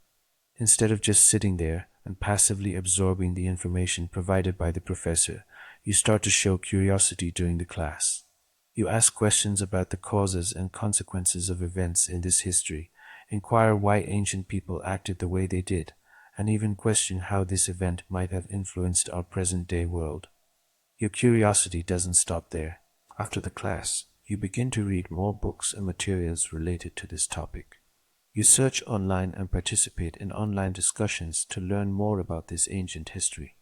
Instead of just sitting there and passively absorbing the information provided by the professor, you start to show curiosity during the class. You ask questions about the causes and consequences of events in this history, inquire why ancient people acted the way they did, and even question how this event might have influenced our present-day world. Your curiosity doesn't stop there. After the class, you begin to read more books and materials related to this topic. You search online and participate in online discussions to learn more about this ancient history.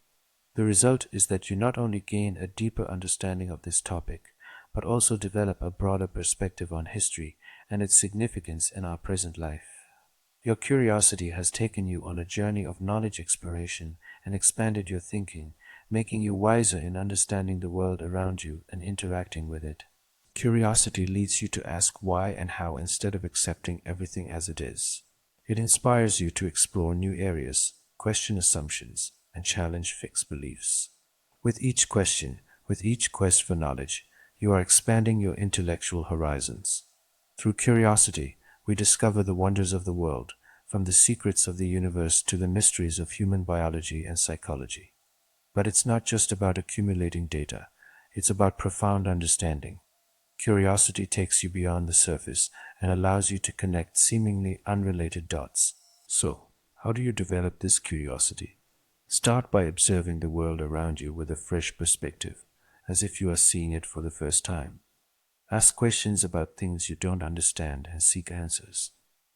The result is that you not only gain a deeper understanding of this topic, but also develop a broader perspective on history and its significance in our present life. Your curiosity has taken you on a journey of knowledge exploration and expanded your thinking, making you wiser in understanding the world around you and interacting with it. Curiosity leads you to ask why and how instead of accepting everything as it is. It inspires you to explore new areas, question assumptions, and challenge fixed beliefs. With each question, with each quest for knowledge, you are expanding your intellectual horizons. Through curiosity, we discover the wonders of the world, from the secrets of the universe to the mysteries of human biology and psychology. But it's not just about accumulating data, it's about profound understanding. Curiosity takes you beyond the surface and allows you to connect seemingly unrelated dots. So, how do you develop this curiosity? Start by observing the world around you with a fresh perspective, as if you are seeing it for the first time. Ask questions about things you don't understand and seek answers.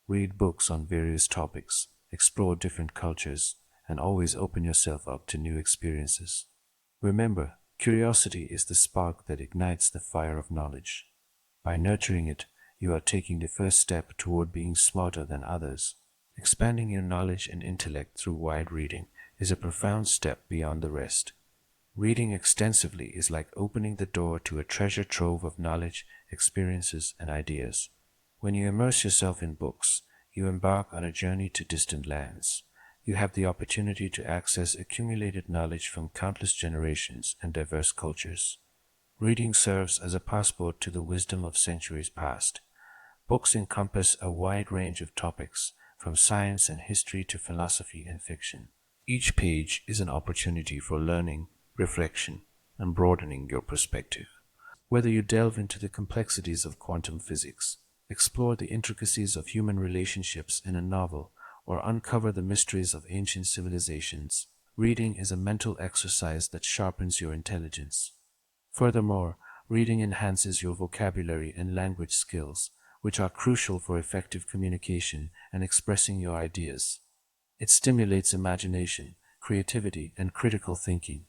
Read books on various topics, explore different cultures, and always open yourself up to new experiences. Remember, curiosity is the spark that ignites the fire of knowledge. By nurturing it, you are taking the first step toward being smarter than others. Expanding your knowledge and intellect through wide reading is a profound step beyond the rest. Reading extensively is like opening the door to a treasure trove of knowledge, experiences, and ideas. When you immerse yourself in books, you embark on a journey to distant lands. You have the opportunity to access accumulated knowledge from countless generations and diverse cultures. Reading serves as a passport to the wisdom of centuries past. Books encompass a wide range of topics, from science and history to philosophy and fiction. Each page is an opportunity for learning, reflection, and broadening your perspective. Whether you delve into the complexities of quantum physics, explore the intricacies of human relationships in a novel, or uncover the mysteries of ancient civilizations, reading is a mental exercise that sharpens your intelligence. Furthermore, reading enhances your vocabulary and language skills, which are crucial for effective communication and expressing your ideas. It stimulates imagination, creativity, and critical thinking.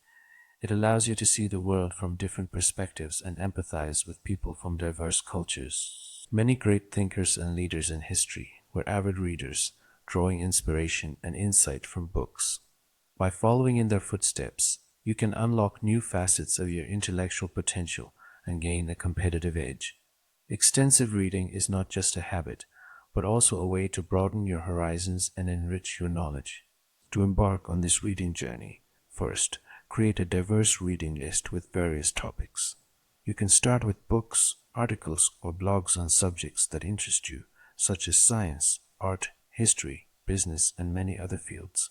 It allows you to see the world from different perspectives and empathize with people from diverse cultures. Many great thinkers and leaders in history were avid readers, drawing inspiration and insight from books. By following in their footsteps, you can unlock new facets of your intellectual potential and gain a competitive edge. Extensive reading is not just a habit, but also a way to broaden your horizons and enrich your knowledge. To embark on this reading journey, first, create a diverse reading list with various topics. You can start with books, articles or blogs on subjects that interest you, such as science, art, history, business, and many other fields.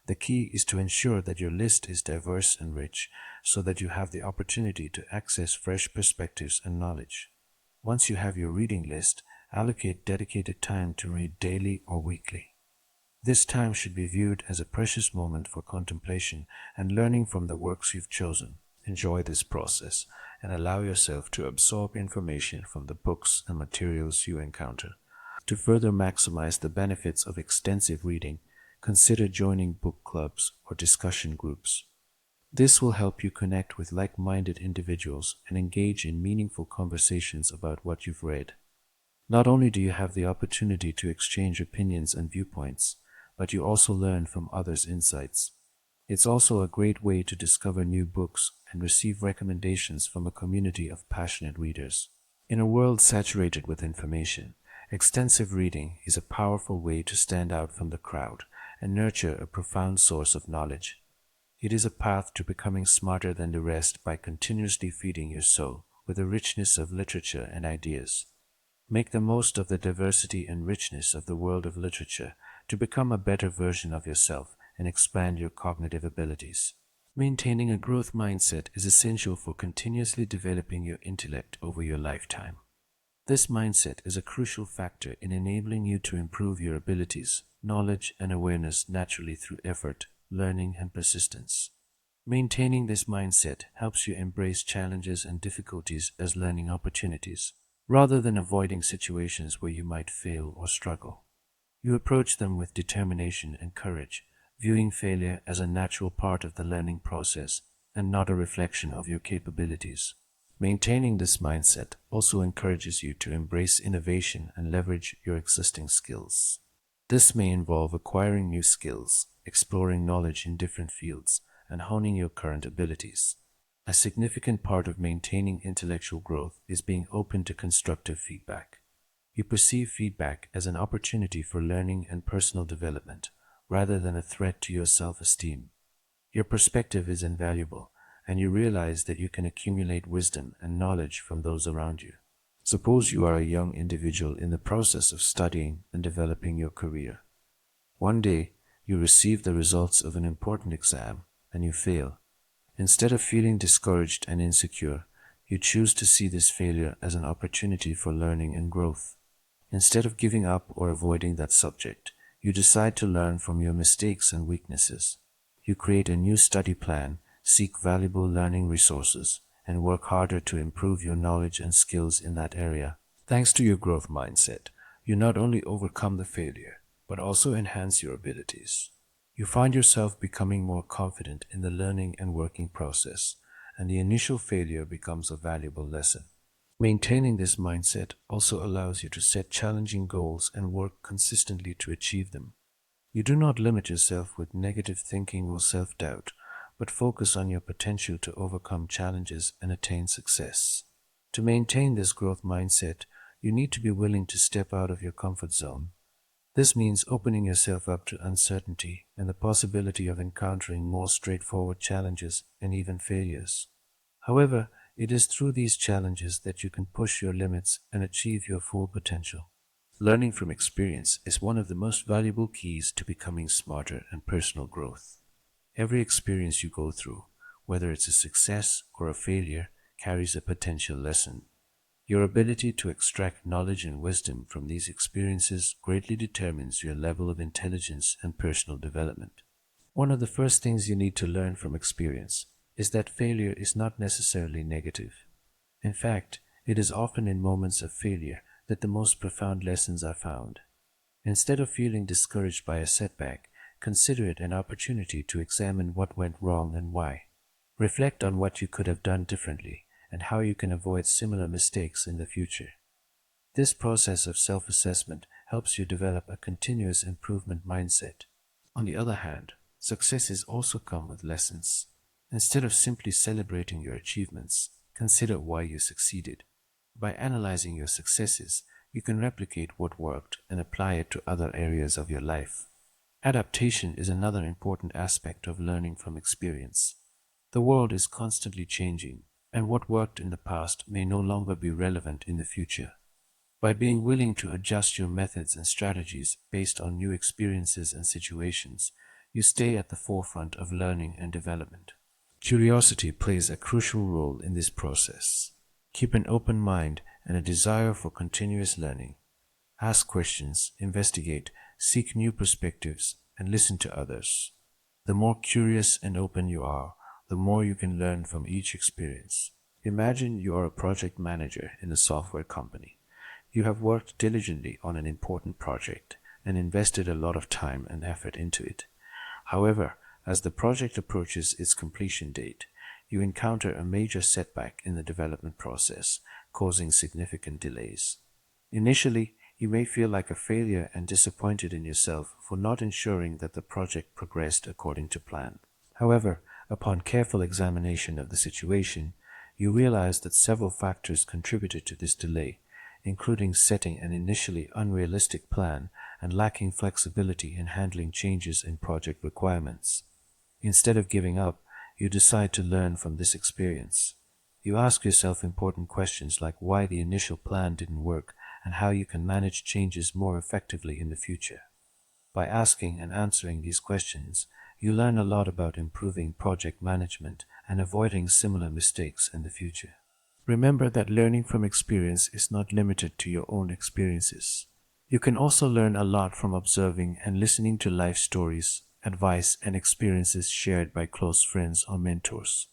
The key is to ensure that your list is diverse and rich so that you have the opportunity to access fresh perspectives and knowledge. Once you have your reading list, allocate dedicated time to read daily or weekly. This time should be viewed as a precious moment for contemplation and learning from the works you've chosen. Enjoy this process and allow yourself to absorb information from the books and materials you encounter. To further maximize the benefits of extensive reading, consider joining book clubs or discussion groups. This will help you connect with like-minded individuals and engage in meaningful conversations about what you've read. Not only do you have the opportunity to exchange opinions and viewpoints, but you also learn from others' insights. It's also a great way to discover new books and receive recommendations from a community of passionate readers. In a world saturated with information, extensive reading is a powerful way to stand out from the crowd and nurture a profound source of knowledge. It is a path to becoming smarter than the rest by continuously feeding your soul with the richness of literature and ideas. Make the most of the diversity and richness of the world of literature to become a better version of yourself and expand your cognitive abilities. Maintaining a growth mindset is essential for continuously developing your intellect over your lifetime. This mindset is a crucial factor in enabling you to improve your abilities, knowledge, and awareness naturally through effort, learning, and persistence. Maintaining this mindset helps you embrace challenges and difficulties as learning opportunities, rather than avoiding situations where you might fail or struggle. You approach them with determination and courage, viewing failure as a natural part of the learning process and not a reflection of your capabilities. Maintaining this mindset also encourages you to embrace innovation and leverage your existing skills. This may involve acquiring new skills, exploring knowledge in different fields, and honing your current abilities. A significant part of maintaining intellectual growth is being open to constructive feedback. You perceive feedback as an opportunity for learning and personal development, rather than a threat to your self-esteem. Your perspective is invaluable, and you realize that you can accumulate wisdom and knowledge from those around you. Suppose you are a young individual in the process of studying and developing your career. One day, you receive the results of an important exam and you fail. Instead of feeling discouraged and insecure, you choose to see this failure as an opportunity for learning and growth. Instead of giving up or avoiding that subject, you decide to learn from your mistakes and weaknesses. You create a new study plan, seek valuable learning resources, and work harder to improve your knowledge and skills in that area. Thanks to your growth mindset, you not only overcome the failure, but also enhance your abilities. You find yourself becoming more confident in the learning and working process, and the initial failure becomes a valuable lesson. Maintaining this mindset also allows you to set challenging goals and work consistently to achieve them. You do not limit yourself with negative thinking or self-doubt, but focus on your potential to overcome challenges and attain success. To maintain this growth mindset, you need to be willing to step out of your comfort zone. This means opening yourself up to uncertainty and the possibility of encountering more straightforward challenges and even failures. However, it is through these challenges that you can push your limits and achieve your full potential. Learning from experience is one of the most valuable keys to becoming smarter and personal growth. Every experience you go through, whether it's a success or a failure, carries a potential lesson. Your ability to extract knowledge and wisdom from these experiences greatly determines your level of intelligence and personal development. One of the first things you need to learn from experience is that failure is not necessarily negative. In fact, it is often in moments of failure that the most profound lessons are found. Instead of feeling discouraged by a setback, consider it an opportunity to examine what went wrong and why. Reflect on what you could have done differently and how you can avoid similar mistakes in the future. This process of self-assessment helps you develop a continuous improvement mindset. On the other hand, successes also come with lessons. Instead of simply celebrating your achievements, consider why you succeeded. By analyzing your successes, you can replicate what worked and apply it to other areas of your life. Adaptation is another important aspect of learning from experience. The world is constantly changing, and what worked in the past may no longer be relevant in the future. By being willing to adjust your methods and strategies based on new experiences and situations, you stay at the forefront of learning and development. Curiosity plays a crucial role in this process. Keep an open mind and a desire for continuous learning. Ask questions, investigate, seek new perspectives, and listen to others. The more curious and open you are, the more you can learn from each experience. Imagine you are a project manager in a software company. You have worked diligently on an important project and invested a lot of time and effort into it. However, as the project approaches its completion date, you encounter a major setback in the development process, causing significant delays. Initially, you may feel like a failure and disappointed in yourself for not ensuring that the project progressed according to plan. However, upon careful examination of the situation, you realize that several factors contributed to this delay, including setting an initially unrealistic plan and lacking flexibility in handling changes in project requirements. Instead of giving up, you decide to learn from this experience. You ask yourself important questions like why the initial plan didn't work and how you can manage changes more effectively in the future. By asking and answering these questions, you learn a lot about improving project management and avoiding similar mistakes in the future. Remember that learning from experience is not limited to your own experiences. You can also learn a lot from observing and listening to life stories, advice, and experiences shared by close friends or mentors.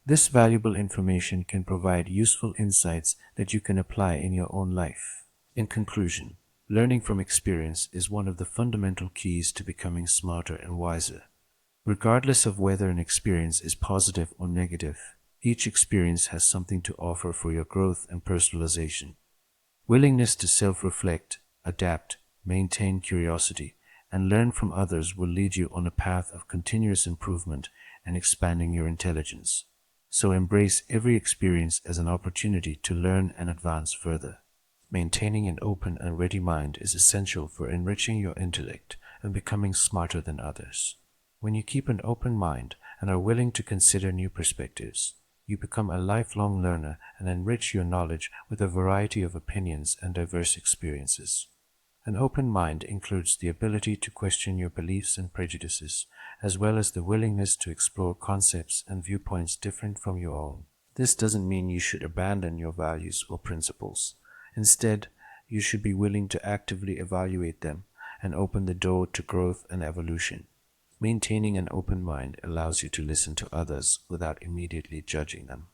This valuable information can provide useful insights that you can apply in your own life. In conclusion, learning from experience is one of the fundamental keys to becoming smarter and wiser. Regardless of whether an experience is positive or negative, each experience has something to offer for your growth and personalization. Willingness to self-reflect, adapt, maintain curiosity, and learn from others will lead you on a path of continuous improvement and expanding your intelligence. So embrace every experience as an opportunity to learn and advance further. Maintaining an open and ready mind is essential for enriching your intellect and becoming smarter than others. When you keep an open mind and are willing to consider new perspectives, you become a lifelong learner and enrich your knowledge with a variety of opinions and diverse experiences. An open mind includes the ability to question your beliefs and prejudices, as well as the willingness to explore concepts and viewpoints different from your own. This doesn't mean you should abandon your values or principles. Instead, you should be willing to actively evaluate them and open the door to growth and evolution. Maintaining an open mind allows you to listen to others without immediately judging them.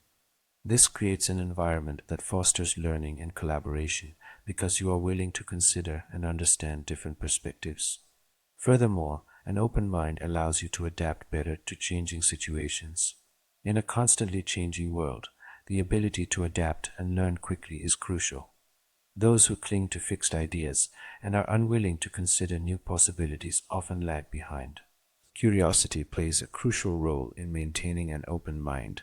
This creates an environment that fosters learning and collaboration because you are willing to consider and understand different perspectives. Furthermore, an open mind allows you to adapt better to changing situations. In a constantly changing world, the ability to adapt and learn quickly is crucial. Those who cling to fixed ideas and are unwilling to consider new possibilities often lag behind. Curiosity plays a crucial role in maintaining an open mind.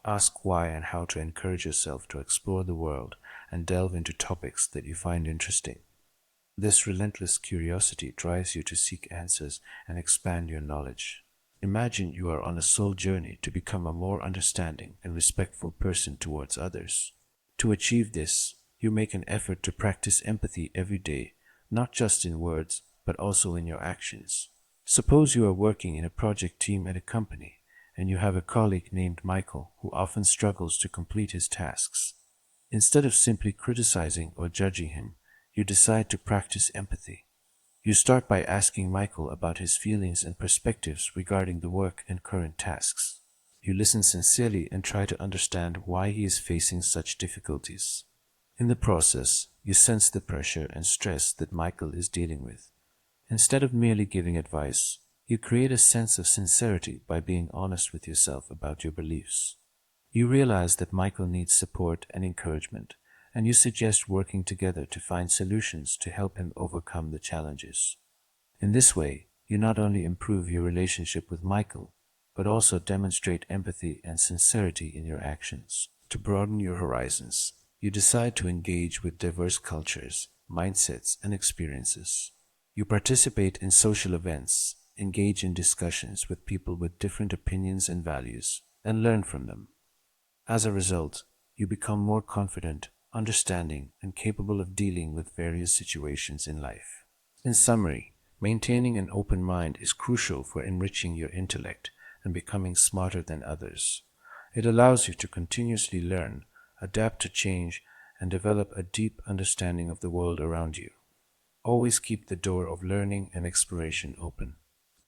Ask why and how to encourage yourself to explore the world and delve into topics that you find interesting. This relentless curiosity drives you to seek answers and expand your knowledge. Imagine you are on a soul journey to become a more understanding and respectful person towards others. To achieve this, you make an effort to practice empathy every day, not just in words, but also in your actions. Suppose you are working in a project team at a company, and you have a colleague named Michael who often struggles to complete his tasks. Instead of simply criticizing or judging him, you decide to practice empathy. You start by asking Michael about his feelings and perspectives regarding the work and current tasks. You listen sincerely and try to understand why he is facing such difficulties. In the process, you sense the pressure and stress that Michael is dealing with. Instead of merely giving advice, you create a sense of sincerity by being honest with yourself about your beliefs. You realize that Michael needs support and encouragement, and you suggest working together to find solutions to help him overcome the challenges. In this way, you not only improve your relationship with Michael, but also demonstrate empathy and sincerity in your actions. To broaden your horizons, you decide to engage with diverse cultures, mindsets, and experiences. You participate in social events, engage in discussions with people with different opinions and values, and learn from them. As a result, you become more confident, understanding, and capable of dealing with various situations in life. In summary, maintaining an open mind is crucial for enriching your intellect and becoming smarter than others. It allows you to continuously learn, adapt to change, and develop a deep understanding of the world around you. Always keep the door of learning and exploration open.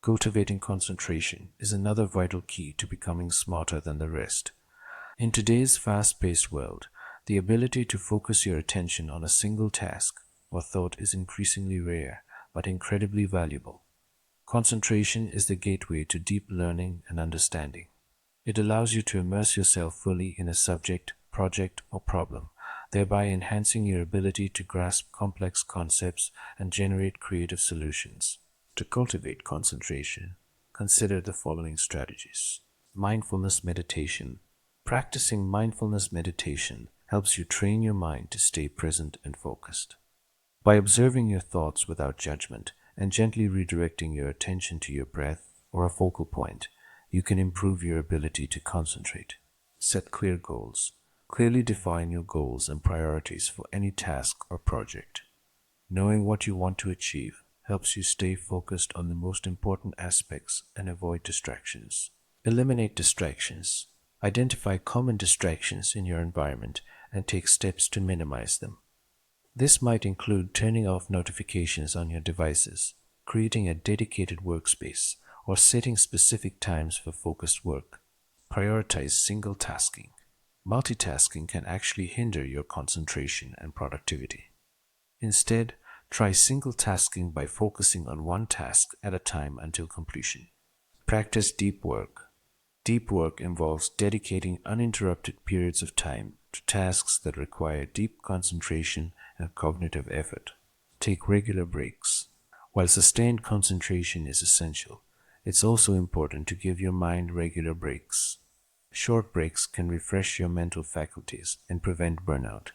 Cultivating concentration is another vital key to becoming smarter than the rest. In today's fast paced world, the ability to focus your attention on a single task or thought is increasingly rare but incredibly valuable. Concentration is the gateway to deep learning and understanding. It allows you to immerse yourself fully in a subject, project, or problem, thereby enhancing your ability to grasp complex concepts and generate creative solutions. To cultivate concentration, consider the following strategies. Mindfulness meditation. Practicing mindfulness meditation helps you train your mind to stay present and focused. By observing your thoughts without judgment and gently redirecting your attention to your breath or a focal point, you can improve your ability to concentrate. Set clear goals. Clearly define your goals and priorities for any task or project. Knowing what you want to achieve helps you stay focused on the most important aspects and avoid distractions. Eliminate distractions. Identify common distractions in your environment and take steps to minimize them. This might include turning off notifications on your devices, creating a dedicated workspace, or setting specific times for focused work. Prioritize single tasking. Multitasking can actually hinder your concentration and productivity. Instead, try single tasking by focusing on one task at a time until completion. Practice deep work. Deep work involves dedicating uninterrupted periods of time to tasks that require deep concentration and cognitive effort. Take regular breaks. While sustained concentration is essential, it's also important to give your mind regular breaks. Short breaks can refresh your mental faculties and prevent burnout.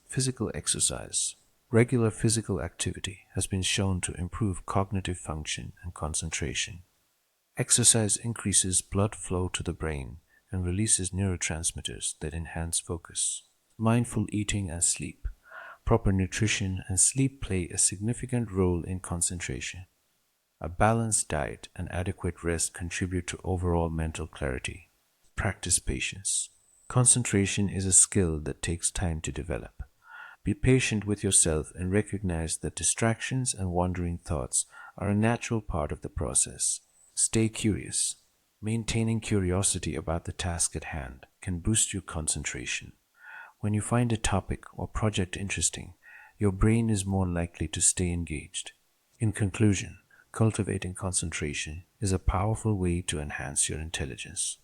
Physical exercise. Regular physical activity has been shown to improve cognitive function and concentration. Exercise increases blood flow to the brain and releases neurotransmitters that enhance focus. Mindful eating and sleep. Proper nutrition and sleep play a significant role in concentration. A balanced diet and adequate rest contribute to overall mental clarity. Practice patience. Concentration is a skill that takes time to develop. Be patient with yourself and recognize that distractions and wandering thoughts are a natural part of the process. Stay curious. Maintaining curiosity about the task at hand can boost your concentration. When you find a topic or project interesting, your brain is more likely to stay engaged. In conclusion, cultivating concentration is a powerful way to enhance your intelligence.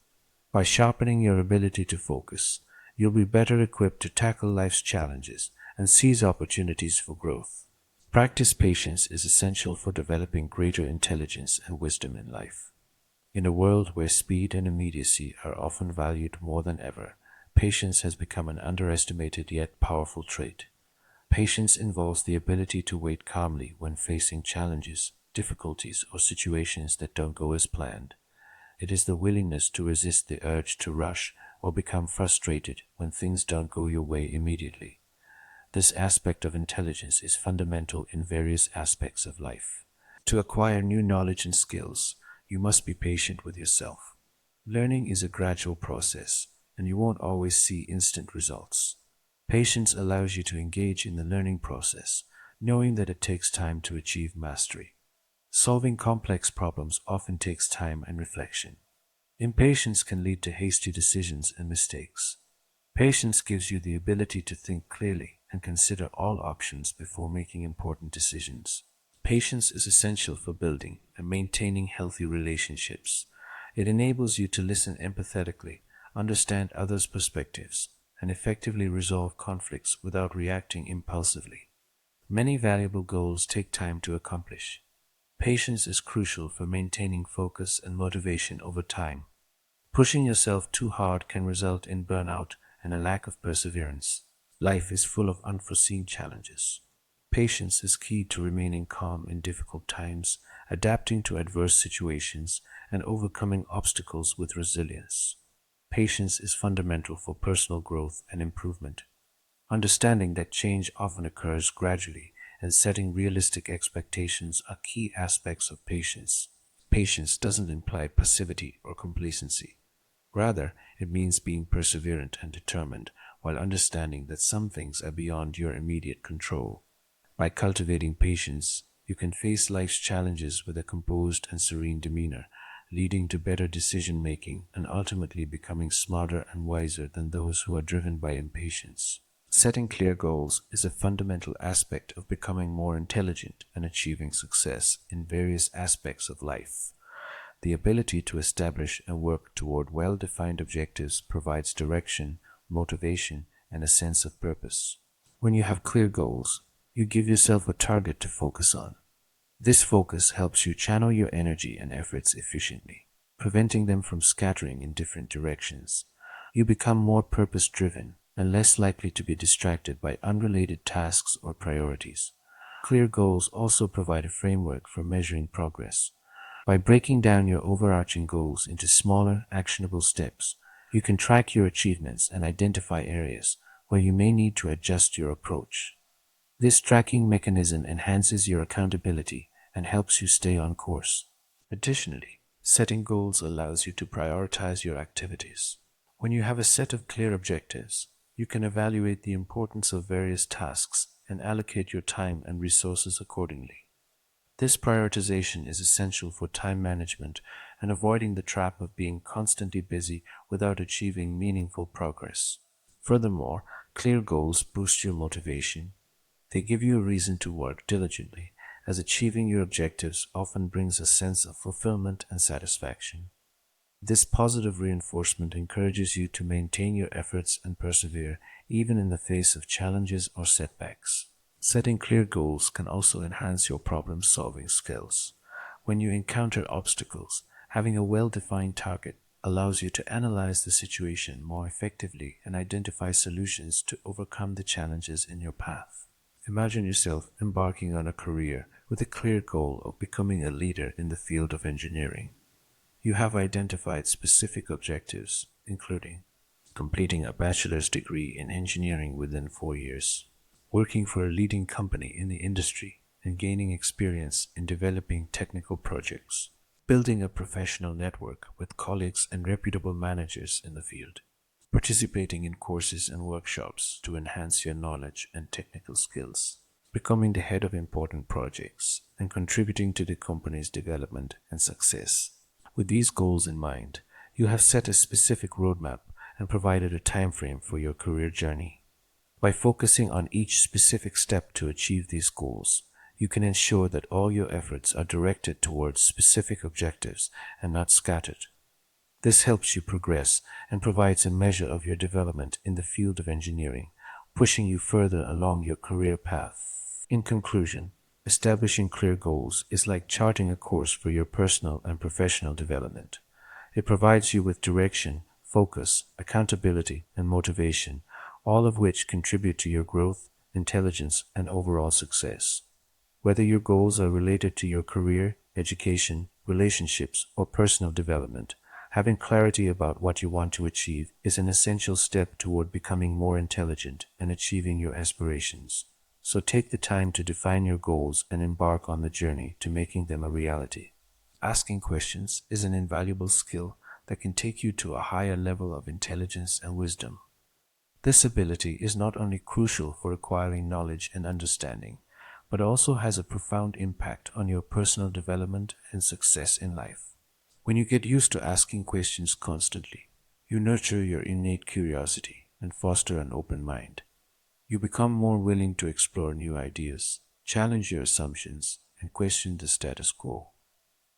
By sharpening your ability to focus, you'll be better equipped to tackle life's challenges and seize opportunities for growth. Practice patience is essential for developing greater intelligence and wisdom in life. In a world where speed and immediacy are often valued more than ever, patience has become an underestimated yet powerful trait. Patience involves the ability to wait calmly when facing challenges, difficulties, or situations that don't go as planned. It is the willingness to resist the urge to rush or become frustrated when things don't go your way immediately. This aspect of intelligence is fundamental in various aspects of life. To acquire new knowledge and skills, you must be patient with yourself. Learning is a gradual process, and you won't always see instant results. Patience allows you to engage in the learning process, knowing that it takes time to achieve mastery. Solving complex problems often takes time and reflection. Impatience can lead to hasty decisions and mistakes. Patience gives you the ability to think clearly and consider all options before making important decisions. Patience is essential for building and maintaining healthy relationships. It enables you to listen empathetically, understand others' perspectives, and effectively resolve conflicts without reacting impulsively. Many valuable goals take time to accomplish. Patience is crucial for maintaining focus and motivation over time. Pushing yourself too hard can result in burnout and a lack of perseverance. Life is full of unforeseen challenges. Patience is key to remaining calm in difficult times, adapting to adverse situations, and overcoming obstacles with resilience. patience is fundamental for personal growth and improvement. Understanding that change often occurs gradually and setting realistic expectations are key aspects of patience. Patience doesn't imply passivity or complacency. Rather, it means being perseverant and determined while understanding that some things are beyond your immediate control. By cultivating patience, you can face life's challenges with a composed and serene demeanor, leading to better decision making and ultimately becoming smarter and wiser than those who are driven by impatience. Setting clear goals is a fundamental aspect of becoming more intelligent and achieving success in various aspects of life. The ability to establish and work toward well defined objectives provides direction, motivation, and a sense of purpose. When you have clear goals, you give yourself a target to focus on. This focus helps you channel your energy and efforts efficiently, preventing them from scattering in different directions. You become more purpose driven and less likely to be distracted by unrelated tasks or priorities. Clear goals also provide a framework for measuring progress. By breaking down your overarching goals into smaller, actionable steps, you can track your achievements and identify areas where you may need to adjust your approach. This tracking mechanism enhances your accountability and helps you stay on course. Additionally, setting goals allows you to prioritize your activities. When you have a set of clear objectives, you can evaluate the importance of various tasks and allocate your time and resources accordingly. This prioritization is essential for time management and avoiding the trap of being constantly busy without achieving meaningful progress. Furthermore, clear goals boost your motivation. They give you a reason to work diligently, as achieving your objectives often brings a sense of fulfillment and satisfaction. This positive reinforcement encourages you to maintain your efforts and persevere even in the face of challenges or setbacks. Setting clear goals can also enhance your problem-solving skills. When you encounter obstacles, having a well-defined target allows you to analyze the situation more effectively and identify solutions to overcome the challenges in your path. Imagine yourself embarking on a career with a clear goal of becoming a leader in the field of engineering. You have identified specific objectives, including completing a bachelor's degree in engineering within 4 years, working for a leading company in the industry and gaining experience in developing technical projects, building a professional network with colleagues and reputable managers in the field, participating in courses and workshops to enhance your knowledge and technical skills, becoming the head of important projects, and contributing to the company's development and success. With these goals in mind, you have set a specific roadmap and provided a time frame for your career journey. By focusing on each specific step to achieve these goals, you can ensure that all your efforts are directed towards specific objectives and not scattered. This helps you progress and provides a measure of your development in the field of engineering, pushing you further along your career path. In conclusion, establishing clear goals is like charting a course for your personal and professional development. It provides you with direction, focus, accountability, and motivation, all of which contribute to your growth, intelligence, and overall success. Whether your goals are related to your career, education, relationships, or personal development, having clarity about what you want to achieve is an essential step toward becoming more intelligent and achieving your aspirations. So take the time to define your goals and embark on the journey to making them a reality. Asking questions is an invaluable skill that can take you to a higher level of intelligence and wisdom. This ability is not only crucial for acquiring knowledge and understanding, but also has a profound impact on your personal development and success in life. When you get used to asking questions constantly, you nurture your innate curiosity and foster an open mind. You become more willing to explore new ideas, challenge your assumptions, and question the status quo.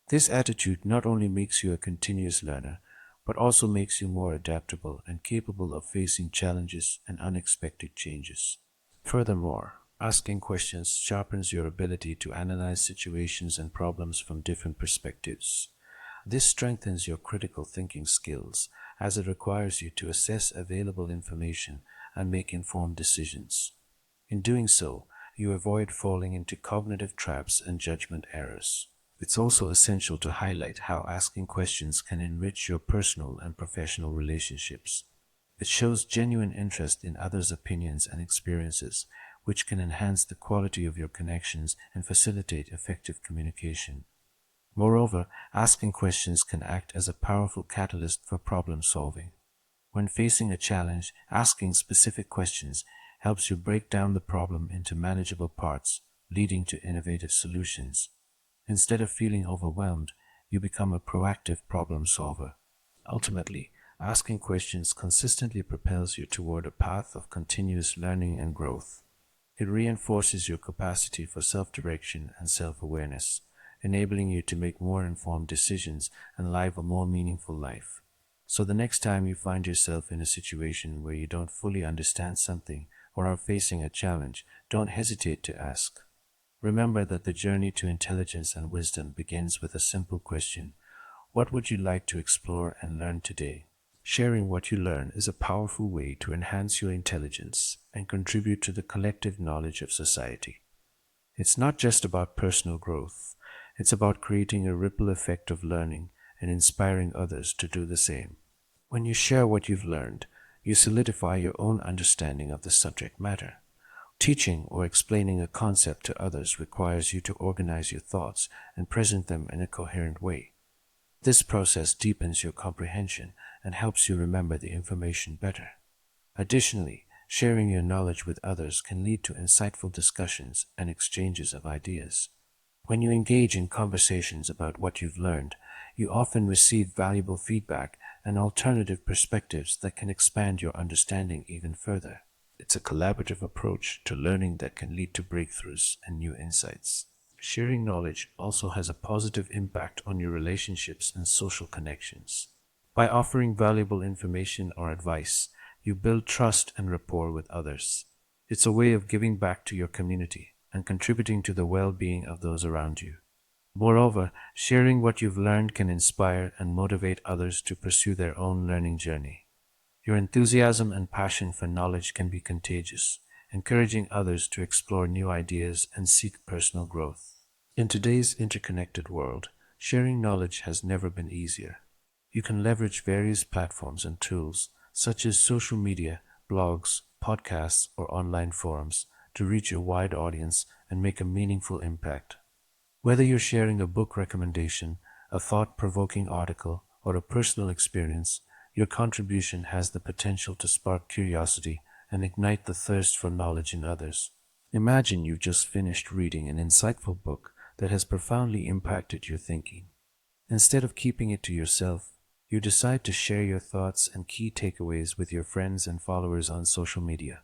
This attitude not only makes you a continuous learner, but also makes you more adaptable and capable of facing challenges and unexpected changes. Furthermore, asking questions sharpens your ability to analyze situations and problems from different perspectives. This strengthens your critical thinking skills as it requires you to assess available information and make informed decisions. In doing so, you avoid falling into cognitive traps and judgment errors. It's also essential to highlight how asking questions can enrich your personal and professional relationships. It shows genuine interest in others' opinions and experiences, which can enhance the quality of your connections and facilitate effective communication. Moreover, asking questions can act as a powerful catalyst for problem solving. When facing a challenge, asking specific questions helps you break down the problem into manageable parts, leading to innovative solutions. Instead of feeling overwhelmed, you become a proactive problem solver. Ultimately, asking questions consistently propels you toward a path of continuous learning and growth. It reinforces your capacity for self-direction and self-awareness, enabling you to make more informed decisions and live a more meaningful life. So the next time you find yourself in a situation where you don't fully understand something or are facing a challenge, don't hesitate to ask. Remember that the journey to intelligence and wisdom begins with a simple question: what would you like to explore and learn today? Sharing what you learn is a powerful way to enhance your intelligence and contribute to the collective knowledge of society. It's not just about personal growth, it's about creating a ripple effect of learning and inspiring others to do the same. When you share what you've learned, you solidify your own understanding of the subject matter. Teaching or explaining a concept to others requires you to organize your thoughts and present them in a coherent way. This process deepens your comprehension and helps you remember the information better. Additionally, sharing your knowledge with others can lead to insightful discussions and exchanges of ideas. When you engage in conversations about what you've learned, you often receive valuable feedback and alternative perspectives that can expand your understanding even further. It's a collaborative approach to learning that can lead to breakthroughs and new insights. Sharing knowledge also has a positive impact on your relationships and social connections. By offering valuable information or advice, you build trust and rapport with others. It's a way of giving back to your community and contributing to the well-being of those around you. Moreover, sharing what you've learned can inspire and motivate others to pursue their own learning journey. Your enthusiasm and passion for knowledge can be contagious, encouraging others to explore new ideas and seek personal growth. In today's interconnected world, sharing knowledge has never been easier. You can leverage various platforms and tools, such as social media, blogs, podcasts, or online forums, to reach a wide audience and make a meaningful impact. Whether you're sharing a book recommendation, a thought-provoking article, or a personal experience, your contribution has the potential to spark curiosity and ignite the thirst for knowledge in others. Imagine you've just finished reading an insightful book that has profoundly impacted your thinking. Instead of keeping it to yourself, you decide to share your thoughts and key takeaways with your friends and followers on social media.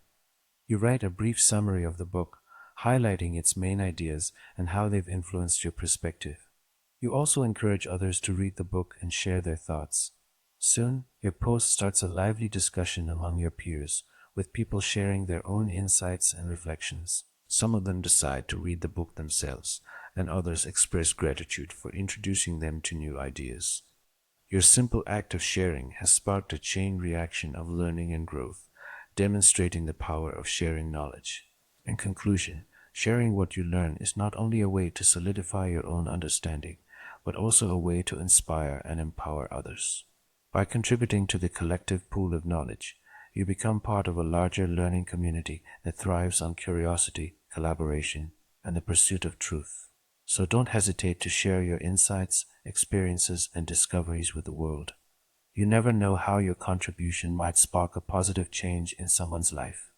You write a brief summary of the book, highlighting its main ideas and how they've influenced your perspective. You also encourage others to read the book and share their thoughts. Soon, your post starts a lively discussion among your peers, with people sharing their own insights and reflections. Some of them decide to read the book themselves, and others express gratitude for introducing them to new ideas. Your simple act of sharing has sparked a chain reaction of learning and growth, demonstrating the power of sharing knowledge. In conclusion, sharing what you learn is not only a way to solidify your own understanding, but also a way to inspire and empower others. By contributing to the collective pool of knowledge, you become part of a larger learning community that thrives on curiosity, collaboration, and the pursuit of truth. So don't hesitate to share your insights, experiences, and discoveries with the world. You never know how your contribution might spark a positive change in someone's life.